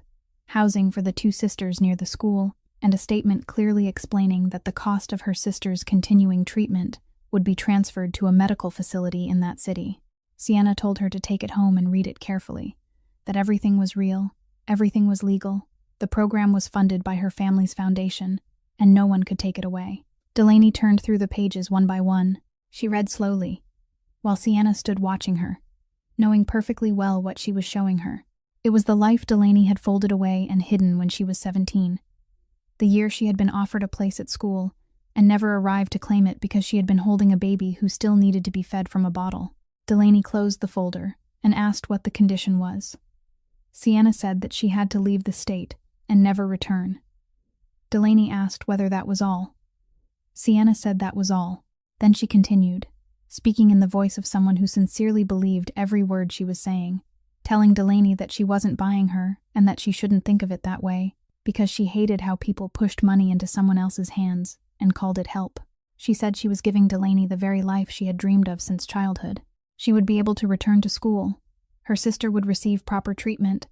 housing for the 2 sisters near the school, and a statement clearly explaining that the cost of her sister's continuing treatment would be transferred to a medical facility in that city. Sienna told her to take it home and read it carefully, that everything was real, everything was legal, the program was funded by her family's foundation, and no one could take it away. Delaney turned through the pages one by one. She read slowly, while Sienna stood watching her. knowing perfectly well what she was showing her. It was the life Delaney had folded away and hidden when she was 17. The year she had been offered a place at school and never arrived to claim it because she had been holding a baby who still needed to be fed from a bottle. Delaney closed the folder and asked what the condition was. Sienna said that she had to leave the state and never return. Delaney asked whether that was all. Sienna said that was all. Then she continued, speaking in the voice of someone who sincerely believed every word she was saying, telling Delaney that she wasn't buying her and that she shouldn't think of it that way, because she hated how people pushed money into someone else's hands and called it help. She said she was giving Delaney the very life she had dreamed of since childhood. She would be able to return to school. Her sister would receive proper treatment.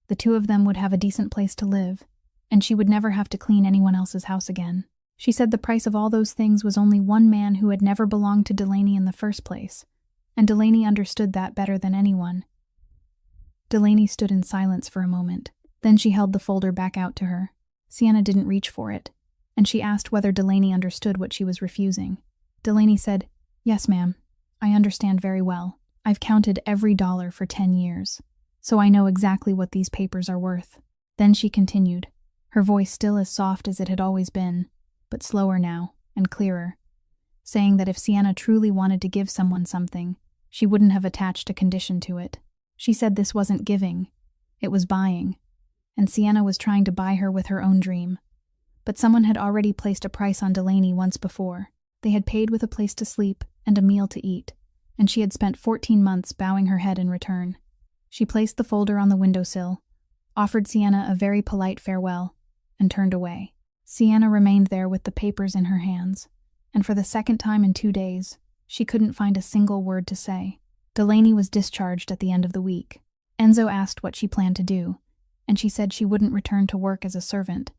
The two of them would have a decent place to live, and she would never have to clean anyone else's house again. She said the price of all those things was only one man who had never belonged to Delaney in the first place, and Delaney understood that better than anyone. Delaney stood in silence for a moment. Then she held the folder back out to her. Sienna didn't reach for it, and she asked whether Delaney understood what she was refusing. Delaney said, "Yes, ma'am. I understand very well. I've counted every dollar for 10 years, so I know exactly what these papers are worth." Then she continued, her voice still as soft as it had always been, but slower now and clearer, saying that if Sienna truly wanted to give someone something, she wouldn't have attached a condition to it. She said this wasn't giving, it was buying, and Sienna was trying to buy her with her own dream. But someone had already placed a price on Delaney once before. They had paid with a place to sleep and a meal to eat, and she had spent 14 months bowing her head in return. She placed the folder on the windowsill, offered Sienna a very polite farewell, and turned away. Sienna remained there with the papers in her hands, and for the second time in 2 days, she couldn't find a single word to say. Delaney was discharged at the end of the week. Enzo asked what she planned to do, and she said she wouldn't return to work as a servant,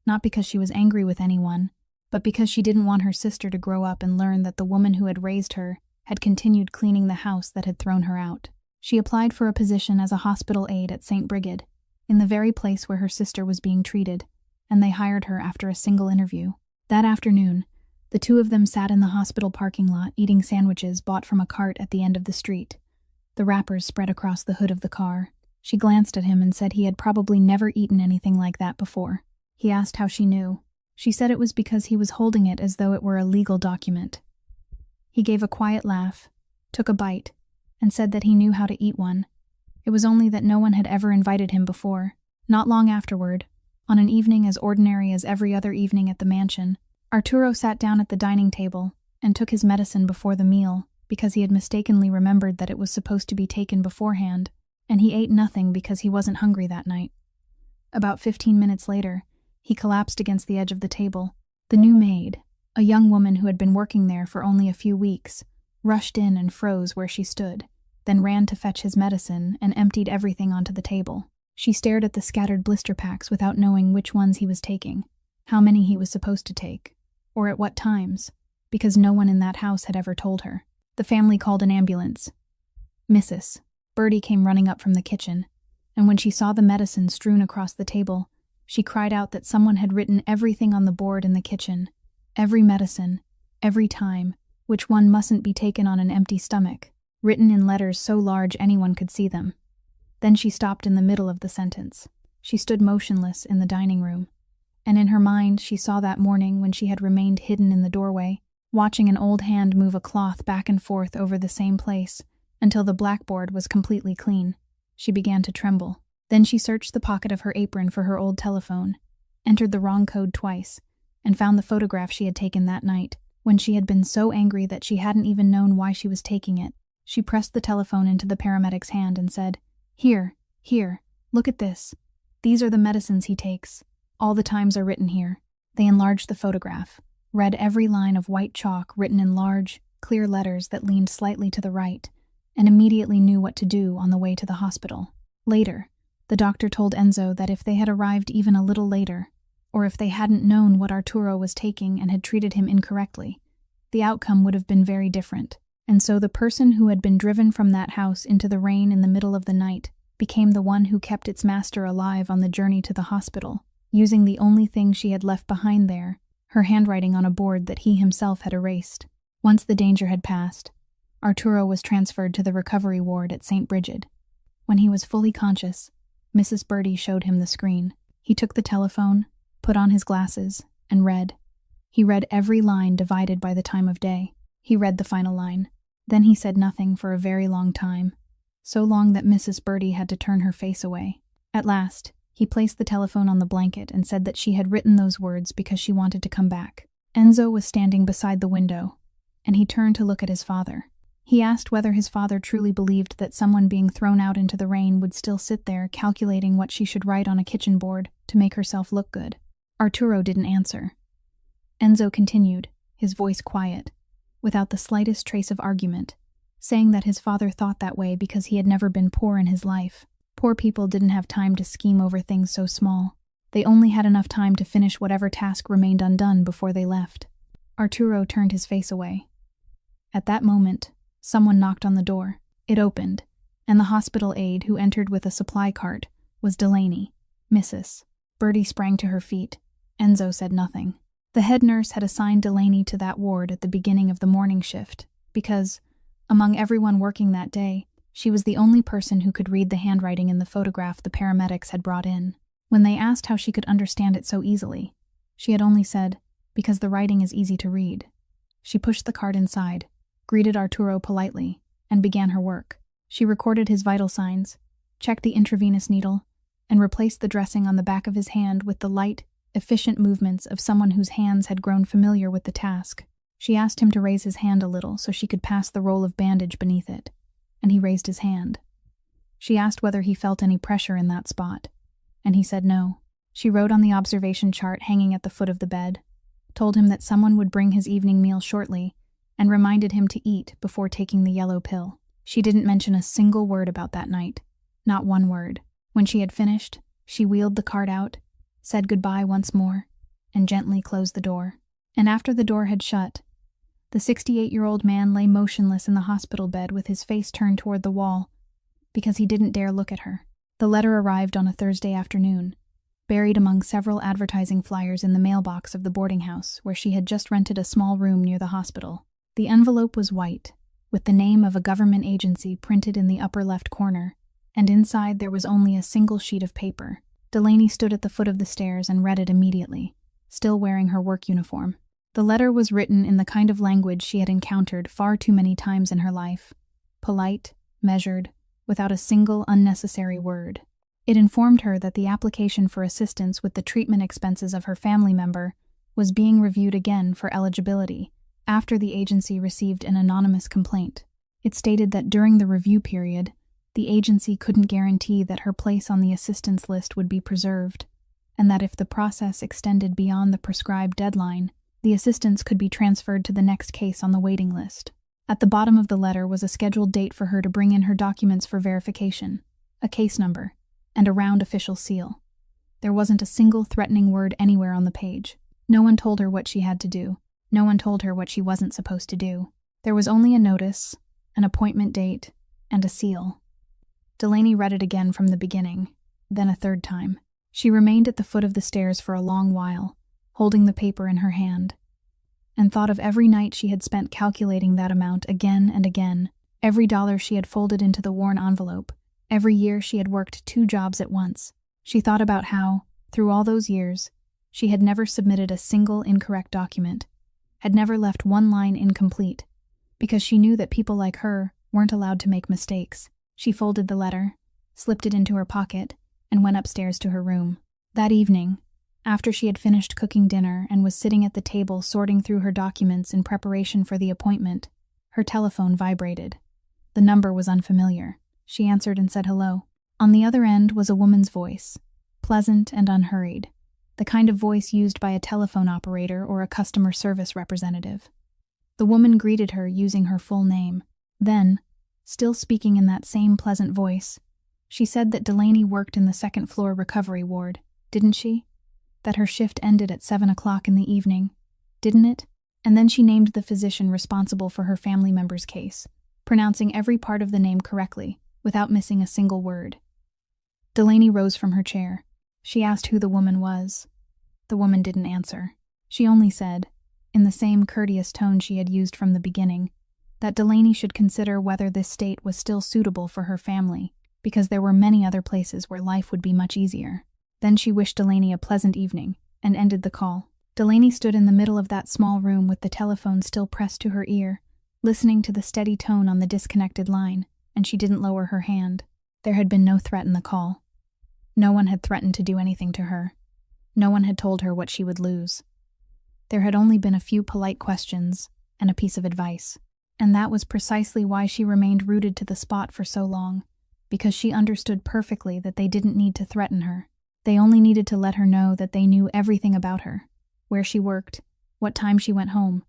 not because she was angry with anyone, but because she didn't want her sister to grow up and learn that the woman who had raised her had continued cleaning the house that had thrown her out. She applied for a position as a hospital aide at St. Brigid, in the very place where her sister was being treated, and they hired her after a single interview. That afternoon, the two of them sat in the hospital parking lot eating sandwiches bought from a cart at the end of the street, the wrappers spread across the hood of the car. She glanced at him and said he had probably never eaten anything like that before. He asked how she knew. She said it was because he was holding it as though it were a legal document. He gave a quiet laugh, took a bite, and said that he knew how to eat one. It was only that no one had ever invited him before. Not long afterward, on an evening as ordinary as every other evening at the mansion, Arturo sat down at the dining table and took his medicine before the meal because he had mistakenly remembered that it was supposed to be taken beforehand, and he ate nothing because he wasn't hungry that night. About 15 minutes later, he collapsed against the edge of the table. The new maid, a young woman who had been working there for only a few weeks, rushed in and froze where she stood, then ran to fetch his medicine and emptied everything onto the table. She stared at the scattered blister packs without knowing which ones he was taking, how many he was supposed to take, or at what times, because no one in that house had ever told her. The family called an ambulance. Mrs. Bertie came running up from the kitchen, and when she saw the medicine strewn across the table, she cried out that someone had written everything on the board in the kitchen, every medicine, every time, which one mustn't be taken on an empty stomach, written in letters so large anyone could see them. Then she stopped in the middle of the sentence. She stood motionless in the dining room, and in her mind she saw that morning when she had remained hidden in the doorway, watching an old hand move a cloth back and forth over the same place until the blackboard was completely clean. She began to tremble. Then she searched the pocket of her apron for her old telephone, entered the wrong code twice, and found the photograph she had taken that night, when she had been so angry that she hadn't even known why she was taking it. She pressed the telephone into the paramedic's hand and said, Here, look at this. These are the medicines he takes. All the times are written here." They enlarged the photograph, read every line of white chalk written in large, clear letters that leaned slightly to the right, and immediately knew what to do on the way to the hospital. Later, the doctor told Enzo that if they had arrived even a little later, or if they hadn't known what Arturo was taking and had treated him incorrectly, the outcome would have been very different. And so the person who had been driven from that house into the rain in the middle of the night became the one who kept its master alive on the journey to the hospital, using the only thing she had left behind there, her handwriting on a board that he himself had erased. Once the danger had passed, Arturo was transferred to the recovery ward at St. Brigid. When he was fully conscious, Mrs. Birdie showed him the screen. He took the telephone, put on his glasses, and read. He read every line divided by the time of day. He read the final line. Then he said nothing for a very long time, so long that Mrs. Birdie had to turn her face away. At last, he placed the telephone on the blanket and said that she had written those words because she wanted to come back. Enzo was standing beside the window, and he turned to look at his father. He asked whether his father truly believed that someone being thrown out into the rain would still sit there calculating what she should write on a kitchen board to make herself look good. Arturo didn't answer. Enzo continued, his voice quiet, without the slightest trace of argument, saying that his father thought that way because he had never been poor in his life. Poor people didn't have time to scheme over things so small. They only had enough time to finish whatever task remained undone before they left. Arturo turned his face away. At that moment, someone knocked on the door. It opened, and the hospital aide who entered with a supply cart was Delaney. Mrs. Birdie sprang to her feet. Enzo said nothing. The head nurse had assigned Delaney to that ward at the beginning of the morning shift because, among everyone working that day, she was the only person who could read the handwriting in the photograph the paramedics had brought in. When they asked how she could understand it so easily, she had only said, "Because the writing is easy to read." She pushed the cart inside, greeted Arturo politely, and began her work. She recorded his vital signs, checked the intravenous needle, and replaced the dressing on the back of his hand with the light, efficient movements of someone whose hands had grown familiar with the task. She asked him to raise his hand a little so she could pass the roll of bandage beneath it, and he raised his hand. She asked whether he felt any pressure in that spot, and he said no. She wrote on the observation chart hanging at the foot of the bed, told him that someone would bring his evening meal shortly, and reminded him to eat before taking the yellow pill. She didn't mention a single word about that night, not one word. When she had finished, she wheeled the cart out, said goodbye once more, and gently closed the door. And after the door had shut, the 68-year-old man lay motionless in the hospital bed with his face turned toward the wall, because he didn't dare look at her. The letter arrived on a Thursday afternoon, buried among several advertising flyers in the mailbox of the boarding house where she had just rented a small room near the hospital. The envelope was white, with the name of a government agency printed in the upper left corner, and inside there was only a single sheet of paper. Delaney stood at the foot of the stairs and read it immediately, still wearing her work uniform. The letter was written in the kind of language she had encountered far too many times in her life, polite, measured, without a single unnecessary word. It informed her that the application for assistance with the treatment expenses of her family member was being reviewed again for eligibility after the agency received an anonymous complaint. It stated that during the review period, the agency couldn't guarantee that her place on the assistance list would be preserved, and that if the process extended beyond the prescribed deadline, the assistance could be transferred to the next case on the waiting list. At the bottom of the letter was a scheduled date for her to bring in her documents for verification, a case number, and a round official seal. There wasn't a single threatening word anywhere on the page. No one told her what she had to do. No one told her what she wasn't supposed to do. There was only a notice, an appointment date, and a seal. Delaney read it again from the beginning, then a third time. She remained at the foot of the stairs for a long while, holding the paper in her hand, and thought of every night she had spent calculating that amount again and again, every dollar she had folded into the worn envelope, every year she had worked 2 jobs at once. She thought about how, through all those years, she had never submitted a single incorrect document, had never left one line incomplete, because she knew that people like her weren't allowed to make mistakes. She folded the letter, slipped it into her pocket, and went upstairs to her room. That evening, after she had finished cooking dinner and was sitting at the table sorting through her documents in preparation for the appointment, her telephone vibrated. The number was unfamiliar. She answered and said hello. On the other end was a woman's voice, pleasant and unhurried, the kind of voice used by a telephone operator or a customer service representative. The woman greeted her using her full name. Then, still speaking in that same pleasant voice, she said that Delaney worked in the second-floor recovery ward, didn't she? That her shift ended at 7 o'clock in the evening, didn't it? And then she named the physician responsible for her family member's case, pronouncing every part of the name correctly, without missing a single word. Delaney rose from her chair. She asked who the woman was. The woman didn't answer. She only said, in the same courteous tone she had used from the beginning, that Delaney should consider whether this state was still suitable for her family, because there were many other places where life would be much easier. Then she wished Delaney a pleasant evening, and ended the call. Delaney stood in the middle of that small room with the telephone still pressed to her ear, listening to the steady tone on the disconnected line, and she didn't lower her hand. There had been no threat in the call. No one had threatened to do anything to her. No one had told her what she would lose. There had only been a few polite questions and a piece of advice. And that was precisely why she remained rooted to the spot for so long, because she understood perfectly that they didn't need to threaten her. They only needed to let her know that they knew everything about her, where she worked, what time she went home,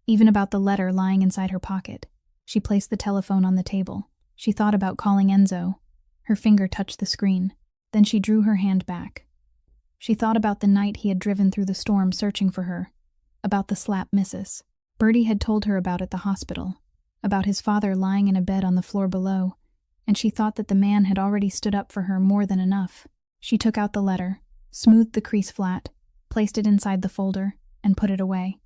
even about the letter lying inside her pocket. She placed the telephone on the table. She thought about calling Enzo. Her finger touched the screen. Then she drew her hand back. She thought about the night he had driven through the storm searching for her, about the slap missus Bertie had told her about at the hospital, about his father lying in a bed on the floor below, and she thought that the man had already stood up for her more than enough. She took out the letter, smoothed the crease flat, placed it inside the folder, and put it away.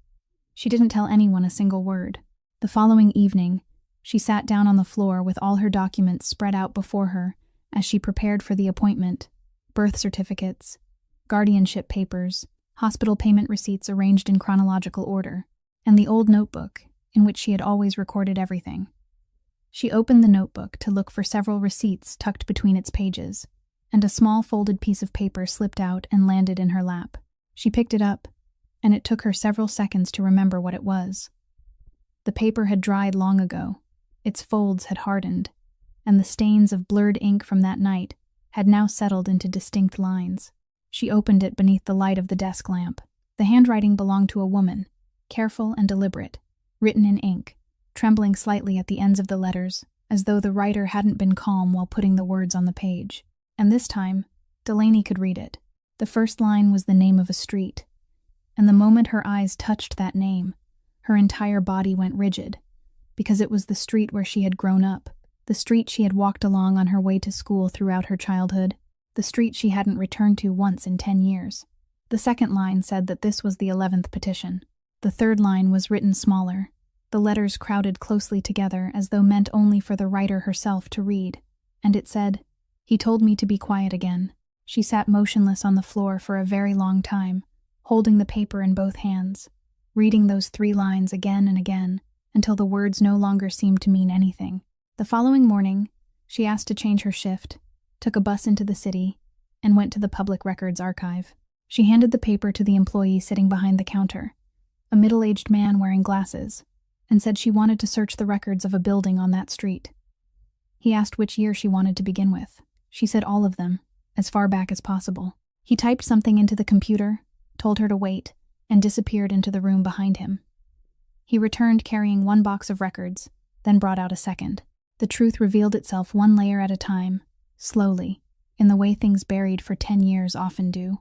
She didn't tell anyone a single word. The following evening, she sat down on the floor with all her documents spread out before her as she prepared for the appointment: birth certificates, guardianship papers, hospital payment receipts arranged in chronological order, and the old notebook in which she had always recorded everything. She opened the notebook to look for several receipts tucked between its pages, and a small folded piece of paper slipped out and landed in her lap. She picked it up, and it took her several seconds to remember what it was. The paper had dried long ago, its folds had hardened, and the stains of blurred ink from that night had now settled into distinct lines. She opened it beneath the light of the desk lamp. The handwriting belonged to a woman, careful and deliberate, written in ink, trembling slightly at the ends of the letters, as though the writer hadn't been calm while putting the words on the page. And this time, Delaney could read it. The first line was the name of a street, and the moment her eyes touched that name, her entire body went rigid, because it was the street where she had grown up, the street she had walked along on her way to school throughout her childhood, the street she hadn't returned to once in 10 years. The second line said that this was the 11th petition. The third line was written smaller, the letters crowded closely together as though meant only for the writer herself to read, and it said, "He told me to be quiet again." She sat motionless on the floor for a very long time, holding the paper in both hands, reading those 3 lines again and again, until the words no longer seemed to mean anything. The following morning, she asked to change her shift, took a bus into the city, and went to the Public Records Archive. She handed the paper to the employee sitting behind the counter, a middle-aged man wearing glasses, and said she wanted to search the records of a building on that street. He asked which year she wanted to begin with. She said all of them, as far back as possible. He typed something into the computer, told her to wait, and disappeared into the room behind him. He returned carrying 1 box of records, then brought out a second. The truth revealed itself 1 layer at a time, slowly, in the way things buried for 10 years often do.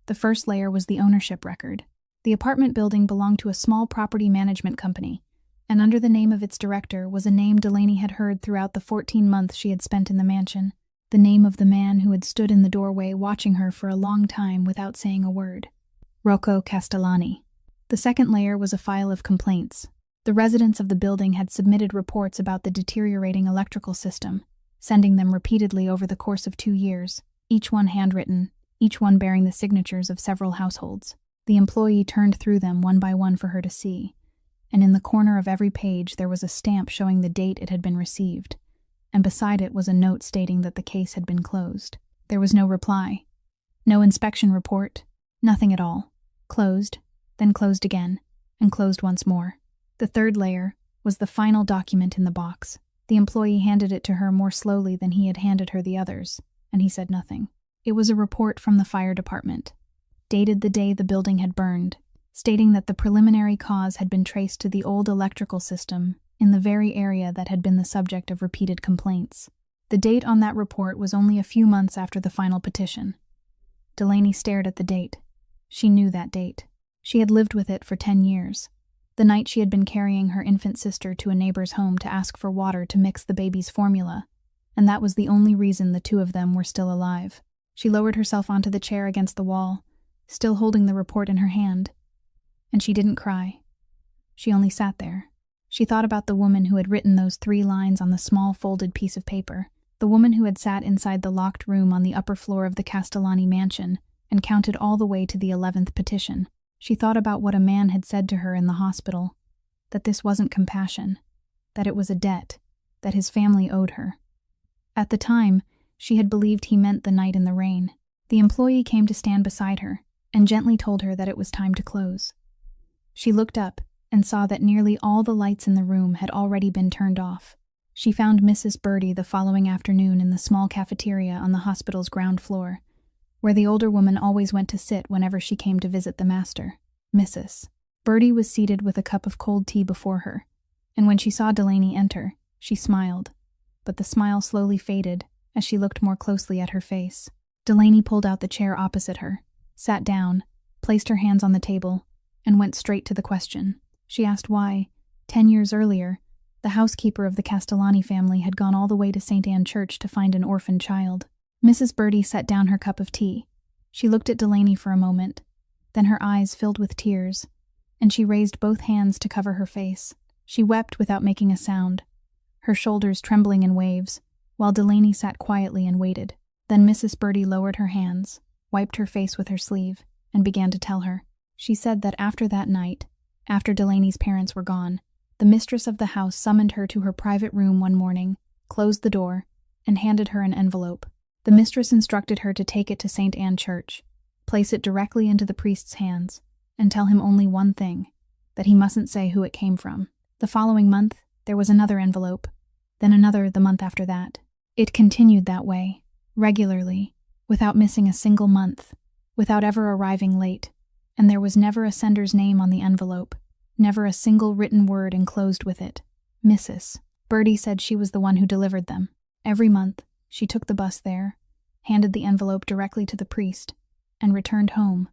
The first layer was the ownership record. The apartment building belonged to a small property management company, and under the name of its director was a name Delaney had heard throughout the 14 months she had spent in the mansion, the name of the man who had stood in the doorway watching her for a long time without saying a word: Rocco Castellani. The second layer was a file of complaints. The residents of the building had submitted reports about the deteriorating electrical system, sending them repeatedly over the course of 2 years, each one handwritten, each one bearing the signatures of several households. The employee turned through them one by one for her to see, and in the corner of every page there was a stamp showing the date it had been received, and beside it was a note stating that the case had been closed. There was no reply, no inspection report, nothing at all. Closed, then closed again, and closed once more. The third layer was the final document in the box. The employee handed it to her more slowly than he had handed her the others, and he said nothing. It was a report from the fire department, dated the day the building had burned, stating that the preliminary cause had been traced to the old electrical system in the very area that had been the subject of repeated complaints. The date on that report was only a few months after the final petition. Delaney stared at the date. She knew that date. She had lived with it for 10 years. The night she had been carrying her infant sister to a neighbor's home to ask for water to mix the baby's formula, and that was the only reason the 2 of them were still alive. She lowered herself onto the chair against the wall, still holding the report in her hand, and she didn't cry. She only sat there. She thought about the woman who had written those 3 lines on the small folded piece of paper, the woman who had sat inside the locked room on the upper floor of the Castellani mansion and counted all the way to the 11th petition. She thought about what a man had said to her in the hospital, that this wasn't compassion, that it was a debt, that his family owed her. At the time, she had believed he meant the night in the rain. The employee came to stand beside her and gently told her that it was time to close. She looked up and saw that nearly all the lights in the room had already been turned off. She found Mrs. Birdie the following afternoon in the small cafeteria on the hospital's ground floor, where the older woman always went to sit whenever she came to visit the master. Mrs. Birdie was seated with a cup of cold tea before her, and when she saw Delaney enter, she smiled, but the smile slowly faded as she looked more closely at her face. Delaney pulled out the chair opposite her, sat down, placed her hands on the table, and went straight to the question. She asked why, 10 years earlier, the housekeeper of the Castellani family had gone all the way to St. Anne Church to find an orphan child. Mrs. Birdie set down her cup of tea. She looked at Delaney for a moment, then her eyes filled with tears, and she raised both hands to cover her face. She wept without making a sound, her shoulders trembling in waves, while Delaney sat quietly and waited. Then Mrs. Birdie lowered her hands, wiped her face with her sleeve, and began to tell her. She said that after that night, after Delaney's parents were gone, the mistress of the house summoned her to her private room one morning, closed the door, and handed her an envelope. The mistress instructed her to take it to St. Anne Church, place it directly into the priest's hands, and tell him only one thing, that he mustn't say who it came from. The following month, there was another envelope, then another the month after that. It continued that way, regularly, without missing a single month, without ever arriving late, and there was never a sender's name on the envelope, never a single written word enclosed with it. Mrs. Birdie said she was the one who delivered them. Every month, she took the bus there, handed the envelope directly to the priest, and returned home,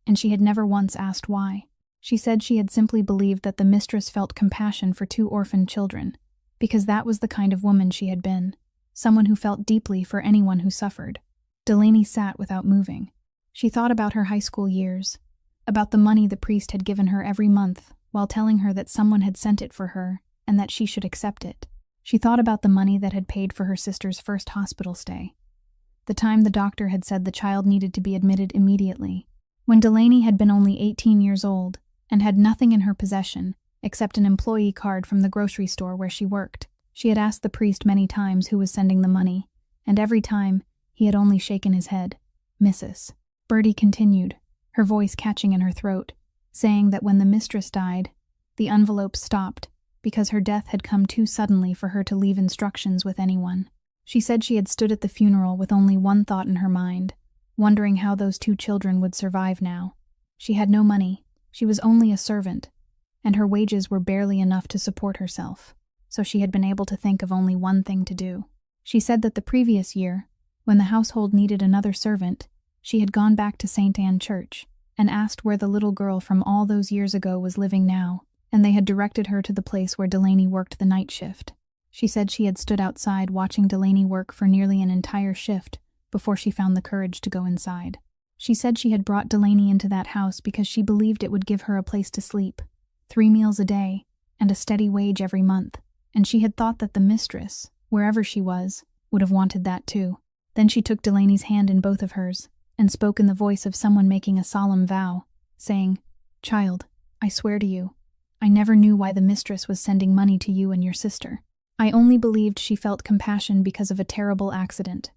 and she had never once asked why. She said she had simply believed that the mistress felt compassion for 2 orphaned children, because that was the kind of woman she had been, someone who felt deeply for anyone who suffered. Delaney sat without moving. She thought about her high school years, about the money the priest had given her every month while telling her that someone had sent it for her and that she should accept it. She thought about the money that had paid for her sister's first hospital stay, the time the doctor had said the child needed to be admitted immediately. When Delaney had been only 18 years old and had nothing in her possession except an employee card from the grocery store where she worked, she had asked the priest many times who was sending the money, and every time he had only shaken his head. Mrs. Birdie continued, her voice catching in her throat, saying that when the mistress died, the envelope stopped because her death had come too suddenly for her to leave instructions with anyone. She said she had stood at the funeral with only one thought in her mind, wondering how those 2 children would survive now. She had no money, she was only a servant, and her wages were barely enough to support herself, so she had been able to think of only one thing to do. She said that the previous year, when the household needed another servant, she had gone back to St. Anne Church and asked where the little girl from all those years ago was living now, and they had directed her to the place where Delaney worked the night shift. She said she had stood outside watching Delaney work for nearly an entire shift before she found the courage to go inside. She said she had brought Delaney into that house because she believed it would give her a place to sleep, 3 meals a day, and a steady wage every month, and she had thought that the mistress, wherever she was, would have wanted that too. Then she took Delaney's hand in both of hers and spoke in the voice of someone making a solemn vow, saying, "Child, I swear to you, I never knew why the mistress was sending money to you and your sister. I only believed she felt compassion because of a terrible accident.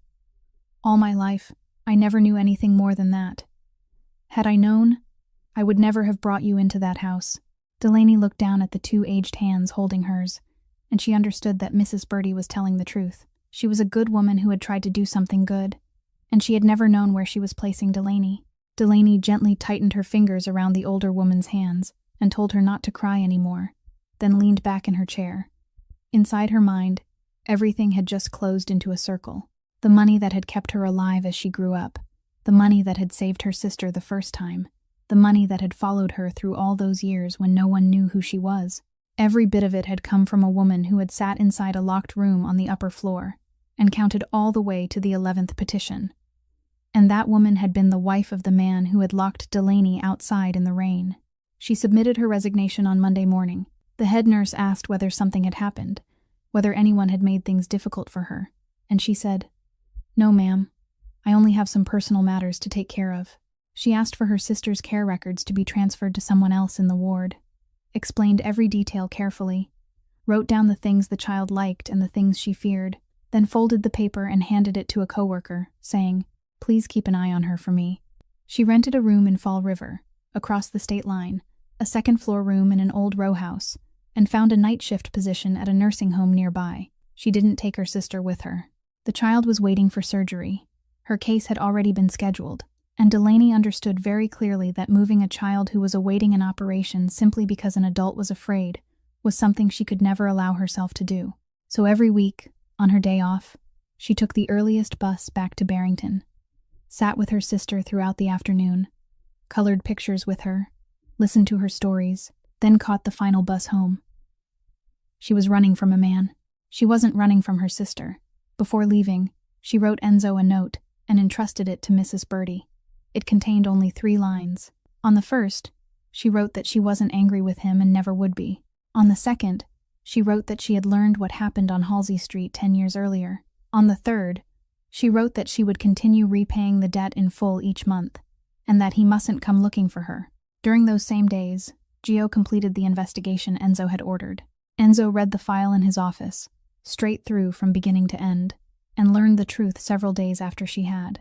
All my life, I never knew anything more than that. Had I known, I would never have brought you into that house." Delaney looked down at the 2 aged hands holding hers, and she understood that Mrs. Birdie was telling the truth. She was a good woman who had tried to do something good, and she had never known where she was placing Delaney. Delaney gently tightened her fingers around the older woman's hands and told her not to cry anymore, then leaned back in her chair. Inside her mind, everything had just closed into a circle. The money that had kept her alive as she grew up, the money that had saved her sister the first time, the money that had followed her through all those years when no one knew who she was. Every bit of it had come from a woman who had sat inside a locked room on the upper floor and counted all the way to the 11th petition. And that woman had been the wife of the man who had locked Delaney outside in the rain. She submitted her resignation on Monday morning, The head nurse asked whether something had happened, whether anyone had made things difficult for her, and she said, "No, ma'am. I only have some personal matters to take care of." She asked for her sister's care records to be transferred to someone else in the ward, explained every detail carefully, wrote down the things the child liked and the things she feared, then folded the paper and handed it to a coworker, saying, "Please keep an eye on her for me." She rented a room in Fall River, across the state line, a second-floor room in an old row house, and found a night shift position at a nursing home nearby. She didn't take her sister with her. The child was waiting for surgery. Her case had already been scheduled, and Delaney understood very clearly that moving a child who was awaiting an operation simply because an adult was afraid was something she could never allow herself to do. So every week, on her day off, she took the earliest bus back to Barrington, sat with her sister throughout the afternoon, colored pictures with her, listened to her stories, then caught the final bus home. She was running from a man. She wasn't running from her sister. Before leaving, she wrote Enzo a note and entrusted it to Mrs. Birdie. It contained only 3 lines. On the first, she wrote that she wasn't angry with him and never would be. On the second, she wrote that she had learned what happened on Halsey Street 10 years earlier. On the third, she wrote that she would continue repaying the debt in full each month, and that he mustn't come looking for her. During those same days, Gio completed the investigation Enzo had ordered. Enzo read the file in his office, straight through from beginning to end, and learned the truth several days after she had.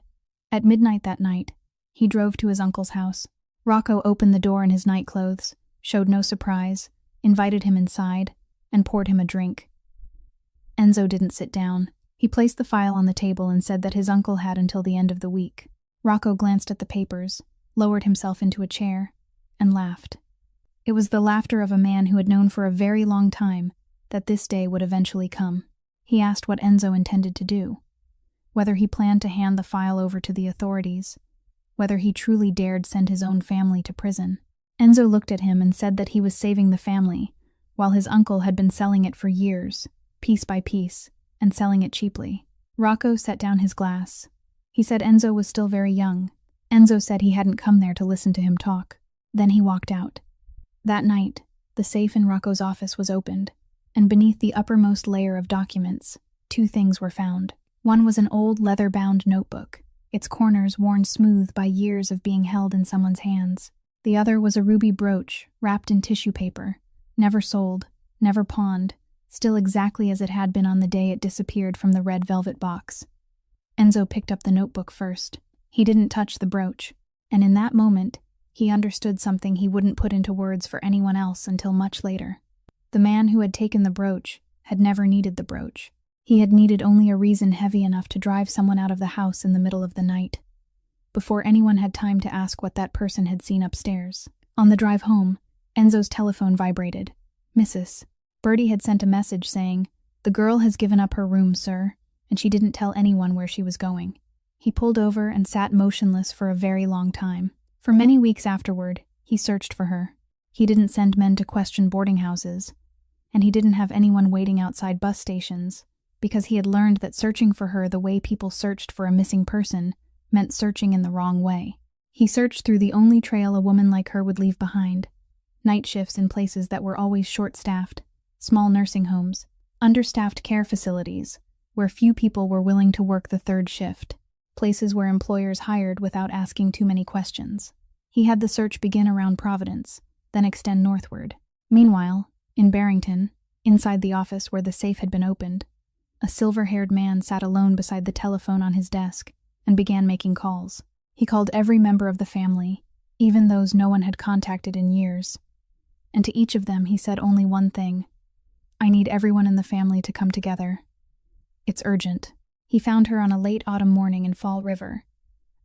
At midnight that night, he drove to his uncle's house. Rocco opened the door in his nightclothes, showed no surprise, invited him inside, and poured him a drink. Enzo didn't sit down. He placed the file on the table and said that his uncle had until the end of the week. Rocco glanced at the papers, lowered himself into a chair, and laughed. It was the laughter of a man who had known for a very long time that this day would eventually come. He asked what Enzo intended to do, whether he planned to hand the file over to the authorities, whether he truly dared send his own family to prison. Enzo looked at him and said that he was saving the family, while his uncle had been selling it for years, piece by piece, and selling it cheaply. Rocco set down his glass. He said Enzo was still very young. Enzo said he hadn't come there to listen to him talk. Then he walked out. That night, the safe in Rocco's office was opened, and beneath the uppermost layer of documents, 2 things were found. One was an old leather-bound notebook, its corners worn smooth by years of being held in someone's hands. The other was a ruby brooch wrapped in tissue paper, never sold, never pawned, still exactly as it had been on the day it disappeared from the red velvet box. Enzo picked up the notebook first. He didn't touch the brooch, and in that moment, he understood something he wouldn't put into words for anyone else until much later. The man who had taken the brooch had never needed the brooch. He had needed only a reason heavy enough to drive someone out of the house in the middle of the night, before anyone had time to ask what that person had seen upstairs. On the drive home, Enzo's telephone vibrated. Mrs. Birdie had sent a message saying, "The girl has given up her room, sir, and she didn't tell anyone where she was going." He pulled over and sat motionless for a very long time. For many weeks afterward, he searched for her. He didn't send men to question boarding houses, and he didn't have anyone waiting outside bus stations, because he had learned that searching for her the way people searched for a missing person meant searching in the wrong way. He searched through the only trail a woman like her would leave behind: night shifts in places that were always short-staffed, small nursing homes, understaffed care facilities, where few people were willing to work the 3rd shift, places where employers hired without asking too many questions. He had the search begin around Providence, then extend northward. Meanwhile, in Barrington, inside the office where the safe had been opened, a silver-haired man sat alone beside the telephone on his desk and began making calls. He called every member of the family, even those no one had contacted in years. And to each of them he said only one thing: "I need everyone in the family to come together. It's urgent." He found her on a late autumn morning in Fall River,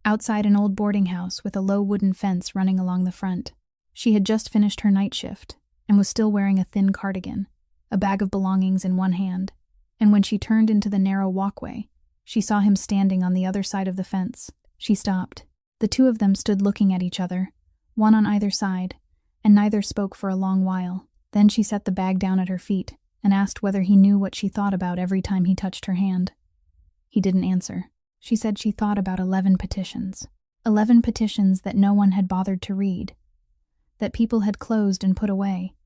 outside an old boarding house with a low wooden fence running along the front. She had just finished her night shift and was still wearing a thin cardigan, a bag of belongings in one hand, and when she turned into the narrow walkway, she saw him standing on the other side of the fence. She stopped. The 2 of them stood looking at each other, one on either side, and neither spoke for a long while. Then she set the bag down at her feet and asked whether he knew what she thought about every time he touched her hand. He didn't answer. She said she thought about 11 petitions. 11 petitions that no one had bothered to read, that people had closed and put away,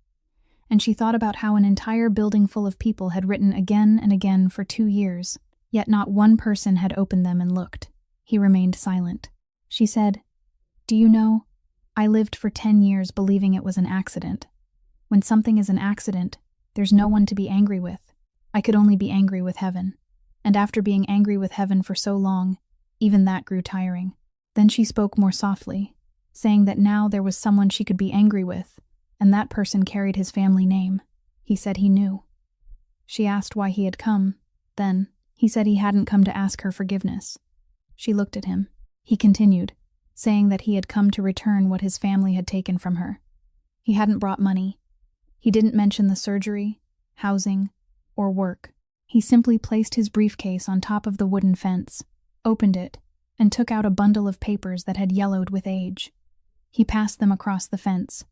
and she thought about how an entire building full of people had written again and again for 2 years, yet not one person had opened them and looked. He remained silent. She said, "Do you know, I lived for 10 years believing it was an accident. When something is an accident, there's no one to be angry with. I could only be angry with heaven. And after being angry with heaven for so long, even that grew tiring." Then she spoke more softly, saying that now there was someone she could be angry with, and that person carried his family name. He said he knew. She asked why he had come. Then, he said he hadn't come to ask her forgiveness. She looked at him. He continued, saying that he had come to return what his family had taken from her. He hadn't brought money. He didn't mention the surgery, housing, or work. He simply placed his briefcase on top of the wooden fence, opened it, and took out a bundle of papers that had yellowed with age. He passed them across the fence.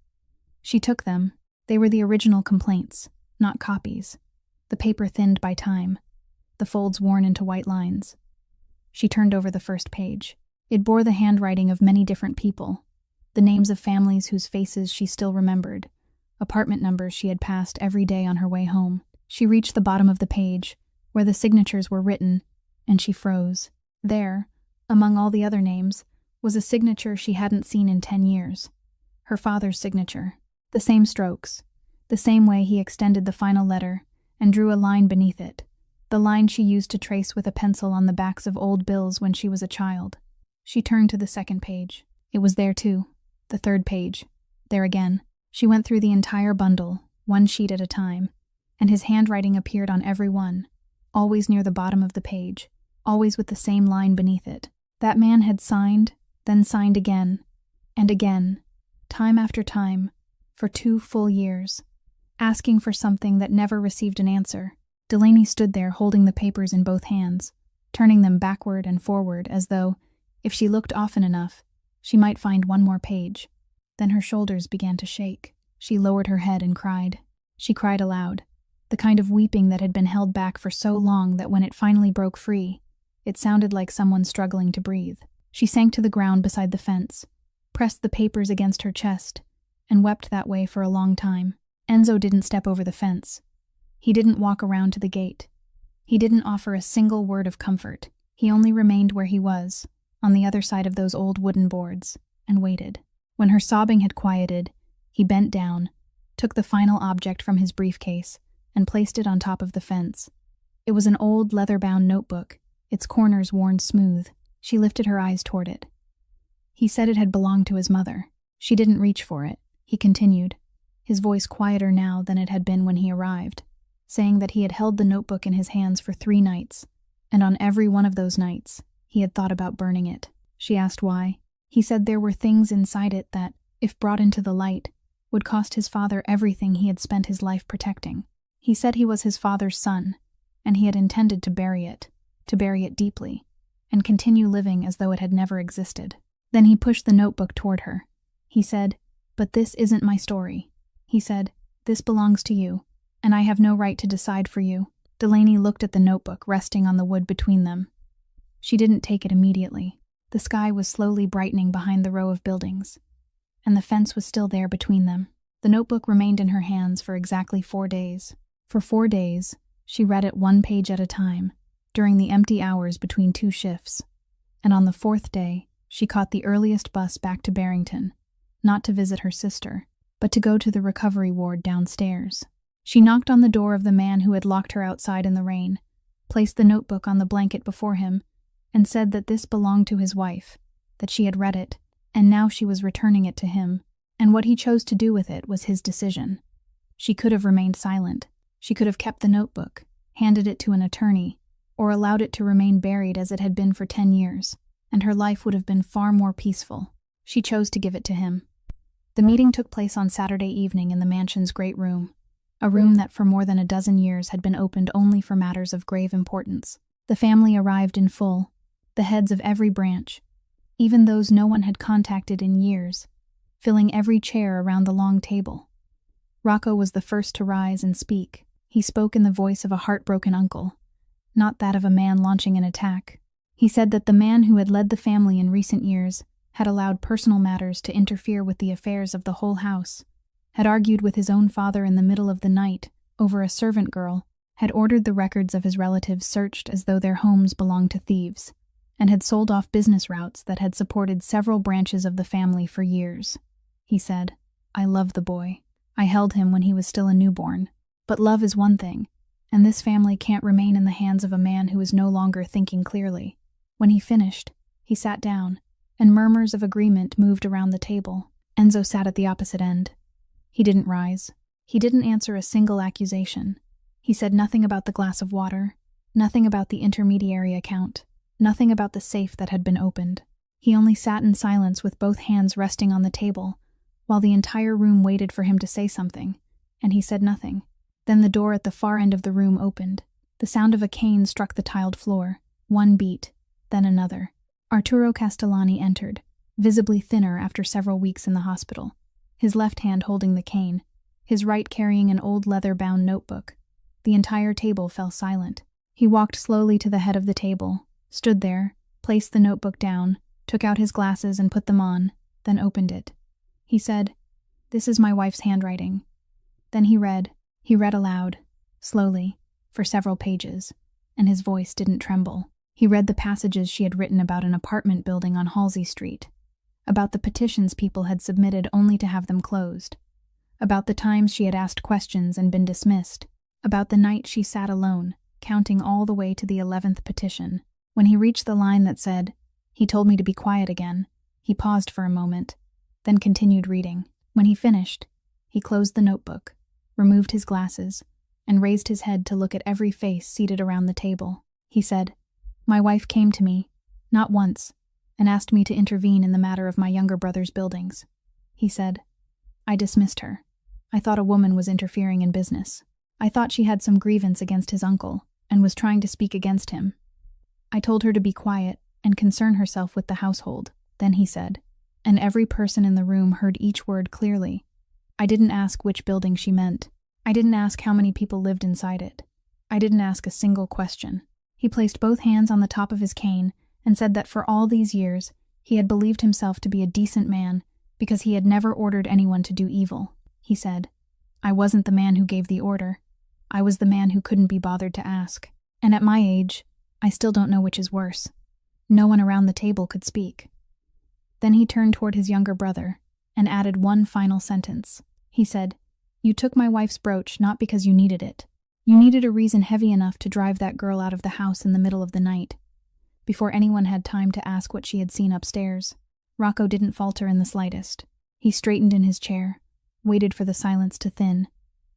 She took them. They were the original complaints, not copies. The paper thinned by time, the folds worn into white lines. She turned over the first page. It bore the handwriting of many different people, the names of families whose faces she still remembered, apartment numbers she had passed every day on her way home. She reached the bottom of the page, where the signatures were written, and she froze. There, among all the other names, was a signature she hadn't seen in 10 years. Her father's signature. The same strokes, the same way he extended the final letter and drew a line beneath it, the line she used to trace with a pencil on the backs of old bills when she was a child. She turned to the second page. It was there too. The third page. There again. She went through the entire bundle, one sheet at a time, and his handwriting appeared on every one, always near the bottom of the page, always with the same line beneath it. That man had signed, then signed again, and again, time after time, for 2 full years, asking for something that never received an answer. Delaney stood there holding the papers in both hands, turning them backward and forward as though, if she looked often enough, she might find one more page. Then her shoulders began to shake. She lowered her head and cried. She cried aloud, the kind of weeping that had been held back for so long that when it finally broke free, it sounded like someone struggling to breathe. She sank to the ground beside the fence, pressed the papers against her chest, and wept that way for a long time. Enzo didn't step over the fence. He didn't walk around to the gate. He didn't offer a single word of comfort. He only remained where he was, on the other side of those old wooden boards, and waited. When her sobbing had quieted, he bent down, took the final object from his briefcase, and placed it on top of the fence. It was an old leather-bound notebook, its corners worn smooth. She lifted her eyes toward it. He said it had belonged to his mother. She didn't reach for it. He continued, his voice quieter now than it had been when he arrived, saying that he had held the notebook in his hands for 3 nights, and on every one of those nights, he had thought about burning it. She asked why. He said there were things inside it that, if brought into the light, would cost his father everything he had spent his life protecting. He said he was his father's son, and he had intended to bury it deeply, and continue living as though it had never existed. Then he pushed the notebook toward her. He said, "But this isn't my story." He said, "This belongs to you, and I have no right to decide for you." Delaney looked at the notebook resting on the wood between them. She didn't take it immediately. The sky was slowly brightening behind the row of buildings, and the fence was still there between them. The notebook remained in her hands for exactly 4 days. For 4 days, she read it 1 page at a time, during the empty hours between 2 shifts. And on the 4th day, she caught the earliest bus back to Barrington, not to visit her sister, but to go to the recovery ward downstairs. She knocked on the door of the man who had locked her outside in the rain, placed the notebook on the blanket before him, and said that this belonged to his wife, that she had read it, and now she was returning it to him, and what he chose to do with it was his decision. She could have remained silent. She could have kept the notebook, handed it to an attorney, or allowed it to remain buried as it had been for 10 years, and her life would have been far more peaceful. She chose to give it to him. The meeting took place on Saturday evening in the mansion's great room, a room that for more than a dozen years had been opened only for matters of grave importance. The family arrived in full, the heads of every branch, even those no one had contacted in years, filling every chair around the long table. Rocco was the first to rise and speak. He spoke in the voice of a heartbroken uncle, not that of a man launching an attack. He said that the man who had led the family in recent years had allowed personal matters to interfere with the affairs of the whole house, had argued with his own father in the middle of the night over a servant girl, had ordered the records of his relatives searched as though their homes belonged to thieves, and had sold off business routes that had supported several branches of the family for years. He said, "I love the boy. I held him when he was still a newborn. But love is one thing, and this family can't remain in the hands of a man who is no longer thinking clearly." When he finished, he sat down, and murmurs of agreement moved around the table. Enzo sat at the opposite end. He didn't rise. He didn't answer a single accusation. He said nothing about the glass of water, nothing about the intermediary account, nothing about the safe that had been opened. He only sat in silence with both hands resting on the table, while the entire room waited for him to say something, and he said nothing. Then the door at the far end of the room opened. The sound of a cane struck the tiled floor, one beat, then another. Arturo Castellani entered, visibly thinner after several weeks in the hospital, his left hand holding the cane, his right carrying an old leather-bound notebook. The entire table fell silent. He walked slowly to the head of the table, stood there, placed the notebook down, took out his glasses and put them on, then opened it. He said, "This is my wife's handwriting." Then he read aloud, slowly, for several pages, and his voice didn't tremble. He read the passages she had written about an apartment building on Halsey Street, about the petitions people had submitted only to have them closed, about the times she had asked questions and been dismissed, about the night she sat alone, counting all the way to the 11th petition. When he reached the line that said, "He told me to be quiet again," he paused for a moment, then continued reading. When he finished, he closed the notebook, removed his glasses, and raised his head to look at every face seated around the table. He said, "My wife came to me, not once, and asked me to intervene in the matter of my younger brother's buildings." He said, "I dismissed her. I thought a woman was interfering in business. I thought she had some grievance against his uncle and was trying to speak against him. I told her to be quiet and concern herself with the household." Then he said, and every person in the room heard each word clearly, "I didn't ask which building she meant. I didn't ask how many people lived inside it. I didn't ask a single question." He placed both hands on the top of his cane and said that for all these years he had believed himself to be a decent man because he had never ordered anyone to do evil. He said, "I wasn't the man who gave the order. I was the man who couldn't be bothered to ask. And at my age, I still don't know which is worse." No one around the table could speak. Then he turned toward his younger brother and added one final sentence. He said, "You took my wife's brooch not because you needed it. You needed a reason heavy enough to drive that girl out of the house in the middle of the night, before anyone had time to ask what she had seen upstairs." Rocco didn't falter in the slightest. He straightened in his chair, waited for the silence to thin,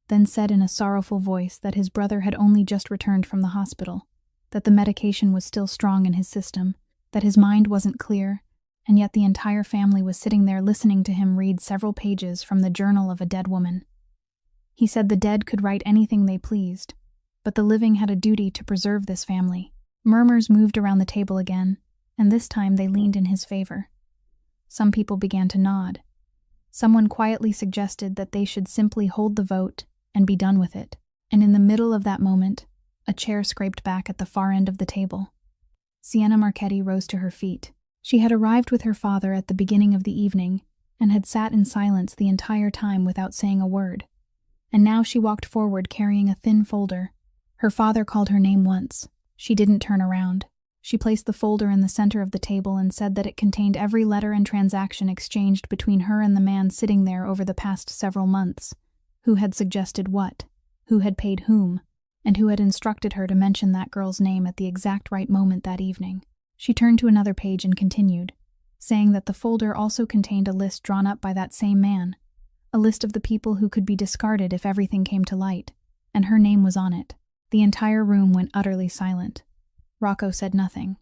then said in a sorrowful voice that his brother had only just returned from the hospital, that the medication was still strong in his system, that his mind wasn't clear, and yet the entire family was sitting there listening to him read several pages from the journal of a dead woman. He said the dead could write anything they pleased, but the living had a duty to preserve this family. Murmurs moved around the table again, and this time they leaned in his favor. Some people began to nod. Someone quietly suggested that they should simply hold the vote and be done with it, and in the middle of that moment, a chair scraped back at the far end of the table. Sienna Marchetti rose to her feet. She had arrived with her father at the beginning of the evening and had sat in silence the entire time without saying a word, and now she walked forward carrying a thin folder. Her father called her name once. She didn't turn around. She placed the folder in the center of the table and said that it contained every letter and transaction exchanged between her and the man sitting there over the past several months, who had suggested what, who had paid whom, and who had instructed her to mention that girl's name at the exact right moment that evening. She turned to another page and continued, saying that the folder also contained a list drawn up by that same man, a list of the people who could be discarded if everything came to light, and her name was on it. The entire room went utterly silent. Rocco said nothing.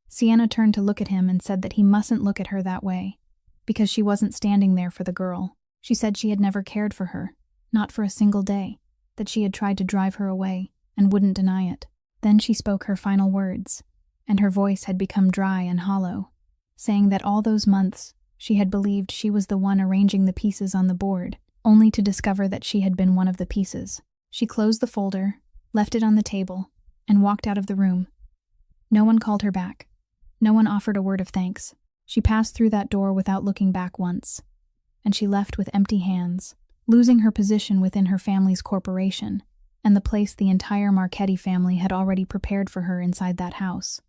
Sienna turned to look at him and said that he mustn't look at her that way, because she wasn't standing there for the girl. She said she had never cared for her, not for a single day, that she had tried to drive her away and wouldn't deny it. Then she spoke her final words, and her voice had become dry and hollow, saying that all those months she had believed she was the one arranging the pieces on the board, only to discover that she had been one of the pieces. She closed the folder, left it on the table, and walked out of the room. No one called her back. No one offered a word of thanks. She passed through that door without looking back once, and she left with empty hands, losing her position within her family's corporation, and the place the entire Marchetti family had already prepared for her inside that house.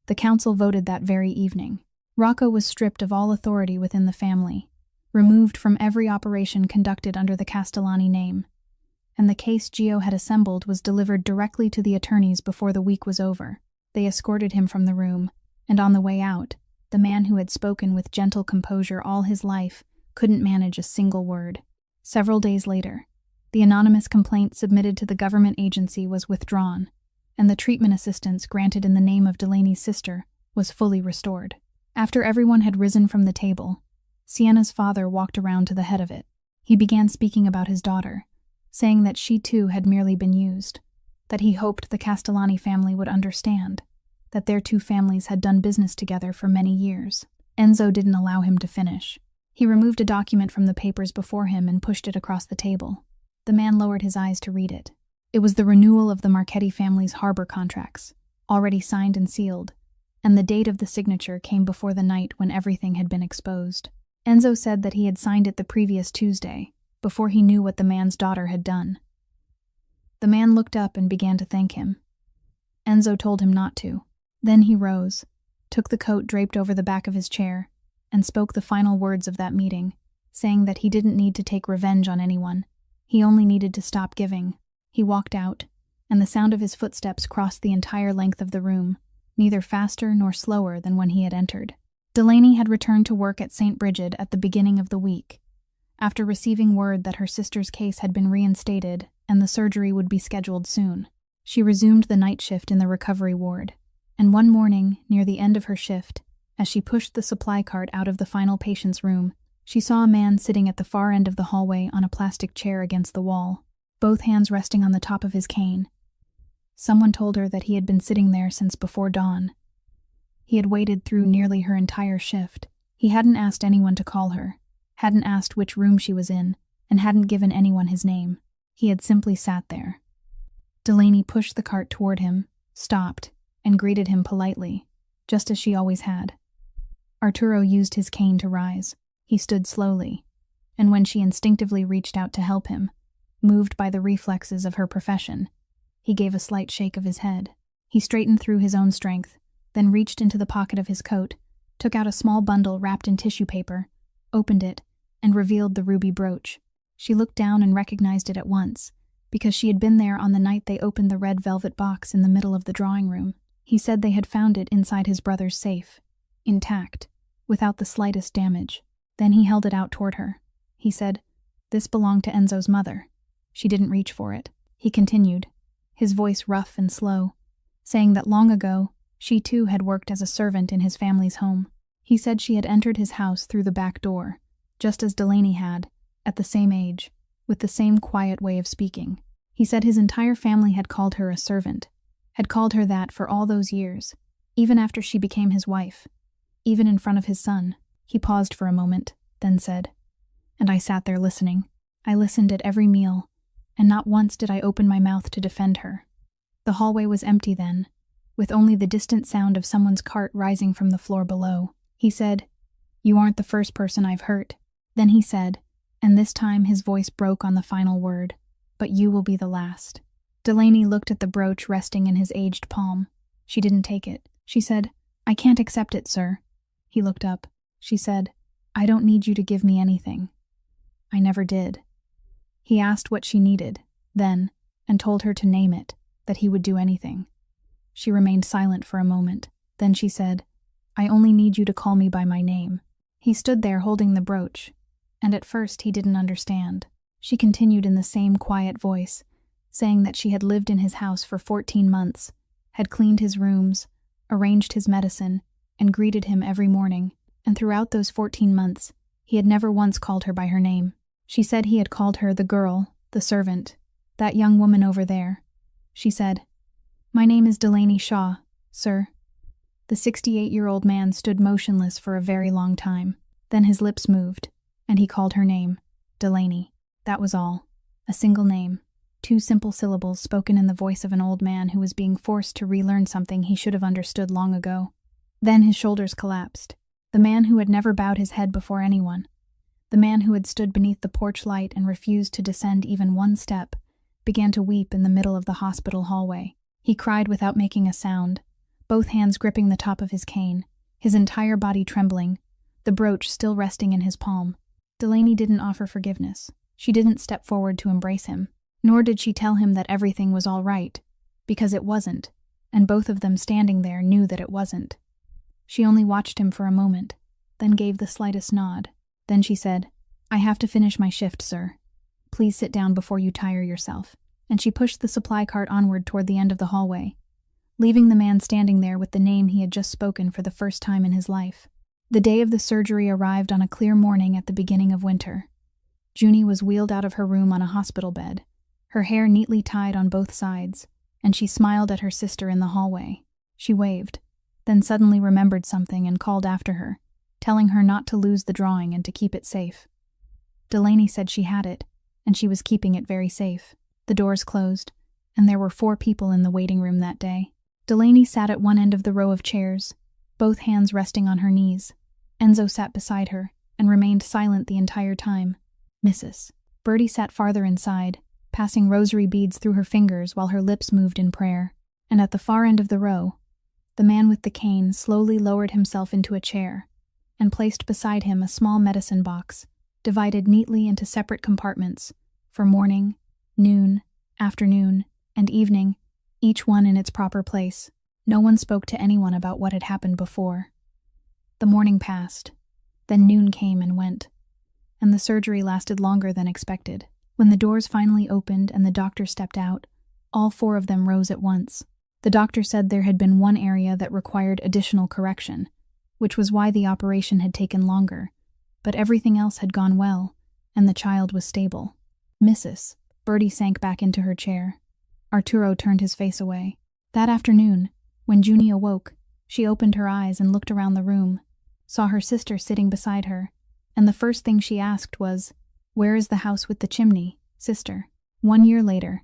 The council voted that very evening. Rocco was stripped of all authority within the family, removed from every operation conducted under the Castellani name, and the case Gio had assembled was delivered directly to the attorneys before the week was over. They escorted him from the room, and on the way out, the man who had spoken with gentle composure all his life couldn't manage a single word. Several days later, the anonymous complaint submitted to the government agency was withdrawn, and the treatment assistance granted in the name of Delaney's sister was fully restored. After everyone had risen from the table, Sienna's father walked around to the head of it. He began speaking about his daughter, saying that she too had merely been used, that he hoped the Castellani family would understand, that their two families had done business together for many years. Enzo didn't allow him to finish. He removed a document from the papers before him and pushed it across the table. The man lowered his eyes to read it. It was the renewal of the Marchetti family's harbor contracts, already signed and sealed, and the date of the signature came before the night when everything had been exposed. Enzo said that he had signed it the previous Tuesday, before he knew what the man's daughter had done. The man looked up and began to thank him. Enzo told him not to. Then he rose, took the coat draped over the back of his chair, and spoke the final words of that meeting, saying that he didn't need to take revenge on anyone. He only needed to stop giving. He walked out, and the sound of his footsteps crossed the entire length of the room, neither faster nor slower than when he had entered. Delaney had returned to work at St. Brigid at the beginning of the week, after receiving word that her sister's case had been reinstated and the surgery would be scheduled soon. She resumed the night shift in the recovery ward, and one morning, near the end of her shift, as she pushed the supply cart out of the final patient's room, she saw a man sitting at the far end of the hallway on a plastic chair against the wall, both hands resting on the top of his cane. Someone told her that he had been sitting there since before dawn. He had waited through nearly her entire shift. He hadn't asked anyone to call her, hadn't asked which room she was in, and hadn't given anyone his name. He had simply sat there. Delaney pushed the cart toward him, stopped, and greeted him politely, just as she always had. Arturo used his cane to rise. He stood slowly, and when she instinctively reached out to help him, moved by the reflexes of her profession, he gave a slight shake of his head. He straightened through his own strength, then reached into the pocket of his coat, took out a small bundle wrapped in tissue paper, opened it, and revealed the ruby brooch. She looked down and recognized it at once, because she had been there on the night they opened the red velvet box in the middle of the drawing room. He said they had found it inside his brother's safe, intact, without the slightest damage. Then he held it out toward her. He said, "This belonged to Enzo's mother. She didn't reach for it." He continued, his voice rough and slow, saying that long ago, she too had worked as a servant in his family's home. He said she had entered his house through the back door, just as Delaney had, at the same age, with the same quiet way of speaking. He said his entire family had called her a servant, had called her that for all those years, even after she became his wife, even in front of his son. He paused for a moment, then said, "And I sat there listening. I listened at every meal, and not once did I open my mouth to defend her." The hallway was empty then, with only the distant sound of someone's cart rising from the floor below. He said, "You aren't the first person I've hurt." Then he said, and this time his voice broke on the final word, "But you will be the last." Delaney looked at the brooch resting in his aged palm. She didn't take it. She said, "I can't accept it, sir." He looked up. She said, "I don't need you to give me anything." "I never did." He asked what she needed, then, and told her to name it, that he would do anything. She remained silent for a moment. Then she said, "I only need you to call me by my name." He stood there holding the brooch, and at first he didn't understand. She continued in the same quiet voice, saying that she had lived in his house for 14 months, had cleaned his rooms, arranged his medicine, and greeted him every morning, and throughout those 14 months, he had never once called her by her name. She said he had called her the girl, the servant, that young woman over there. She said, "My name is Delaney Shaw, sir." The 68-year-old man stood motionless for a very long time. Then his lips moved, and he called her name, Delaney. That was all. A single name. 2 simple syllables spoken in the voice of an old man who was being forced to relearn something he should have understood long ago. Then his shoulders collapsed. The man who had never bowed his head before anyone, The man who had stood beneath the porch light and refused to descend even one step began to weep in the middle of the hospital hallway. He cried without making a sound, both hands gripping the top of his cane, his entire body trembling, the brooch still resting in his palm. Delaney didn't offer forgiveness. She didn't step forward to embrace him, nor did she tell him that everything was all right, because it wasn't, and both of them standing there knew that it wasn't. She only watched him for a moment, then gave the slightest nod. Then she said, "I have to finish my shift, sir. Please sit down before you tire yourself." And she pushed the supply cart onward toward the end of the hallway, leaving the man standing there with the name he had just spoken for the first time in his life. The day of the surgery arrived on a clear morning at the beginning of winter. Junie was wheeled out of her room on a hospital bed, her hair neatly tied on both sides, and she smiled at her sister in the hallway. She waved, then suddenly remembered something and called after her, telling her not to lose the drawing and to keep it safe. Delaney said she had it, and she was keeping it very safe. The doors closed, and there were 4 people in the waiting room that day. Delaney sat at one end of the row of chairs, both hands resting on her knees. Enzo sat beside her and remained silent the entire time. Mrs. Bertie sat farther inside, passing rosary beads through her fingers while her lips moved in prayer. And at the far end of the row, the man with the cane slowly lowered himself into a chair and placed beside him a small medicine box, divided neatly into separate compartments for morning, noon, afternoon, and evening, each one in its proper place. No one spoke to anyone about what had happened before. The morning passed, then noon came and went, and the surgery lasted longer than expected. When the doors finally opened and the doctor stepped out, all 4 of them rose at once. The doctor said there had been one area that required additional correction, which was why the operation had taken longer, but everything else had gone well, and the child was stable. Mrs. Bertie sank back into her chair. Arturo turned his face away. That afternoon, when Junie awoke, she opened her eyes and looked around the room, saw her sister sitting beside her, and the first thing she asked was, "Where is the house with the chimney, sister?" 1 year later,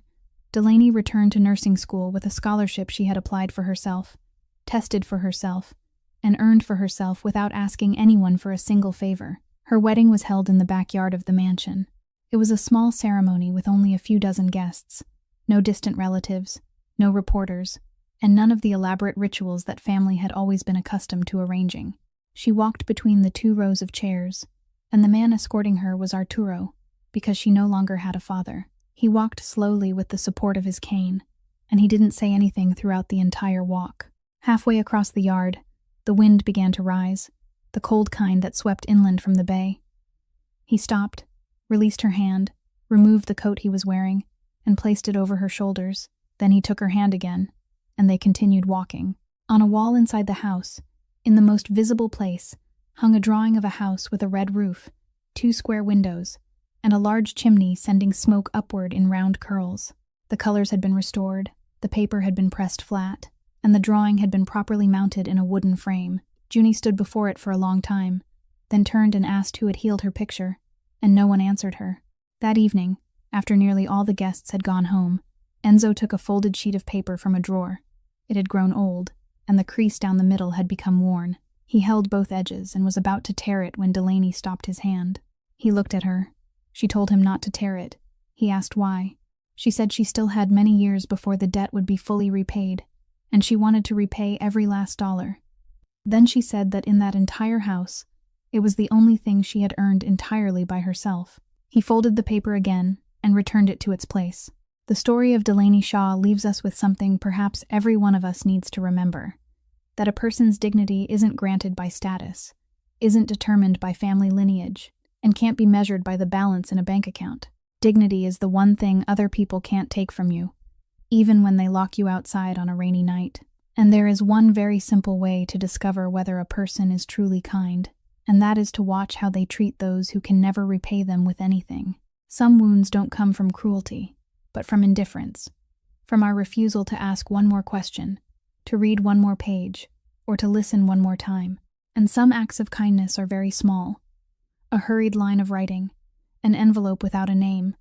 Delaney returned to nursing school with a scholarship she had applied for herself, tested for herself, and earned for herself without asking anyone for a single favor. Her wedding was held in the backyard of the mansion. It was a small ceremony with only a few dozen guests, no distant relatives, no reporters, and none of the elaborate rituals that family had always been accustomed to arranging. She walked between the 2 rows of chairs, and the man escorting her was Arturo, because she no longer had a father. He walked slowly with the support of his cane, and he didn't say anything throughout the entire walk. Halfway across the yard, the wind began to rise, the cold kind that swept inland from the bay. He stopped, released her hand, removed the coat he was wearing, and placed it over her shoulders. Then he took her hand again, and they continued walking. On a wall inside the house, in the most visible place, hung a drawing of a house with a red roof, 2 square windows, and a large chimney sending smoke upward in round curls. The colors had been restored, the paper had been pressed flat, and the drawing had been properly mounted in a wooden frame. Junie stood before it for a long time, then turned and asked who had healed her picture, and no one answered her. That evening, after nearly all the guests had gone home, Enzo took a folded sheet of paper from a drawer. It had grown old, and the crease down the middle had become worn. He held both edges and was about to tear it when Delaney stopped his hand. He looked at her. She told him not to tear it. He asked why. She said she still had many years before the debt would be fully repaid, and she wanted to repay every last dollar. Then she said that in that entire house, it was the only thing she had earned entirely by herself. He folded the paper again and returned it to its place. The story of Delaney Shaw leaves us with something perhaps every one of us needs to remember: that a person's dignity isn't granted by status, isn't determined by family lineage, and can't be measured by the balance in a bank account. Dignity is the one thing other people can't take from you, even when they lock you outside on a rainy night. And there is one very simple way to discover whether a person is truly kind, and that is to watch how they treat those who can never repay them with anything. Some wounds don't come from cruelty, but from indifference, from our refusal to ask one more question, to read one more page, or to listen one more time. And some acts of kindness are very small. A hurried line of writing, an envelope without a name.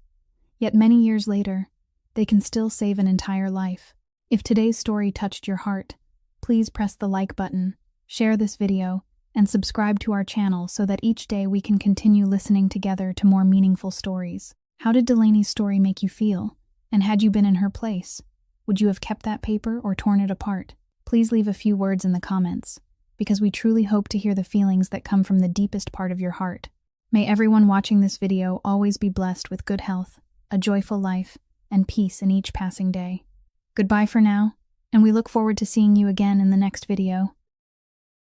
Yet many years later, they can still save an entire life. If today's story touched your heart, please press the like button, share this video, and subscribe to our channel so that each day we can continue listening together to more meaningful stories. How did Delaney's story make you feel? And had you been in her place, would you have kept that paper or torn it apart? Please leave a few words in the comments, because we truly hope to hear the feelings that come from the deepest part of your heart. May everyone watching this video always be blessed with good health, a joyful life, and peace in each passing day. Goodbye for now, and we look forward to seeing you again in the next video.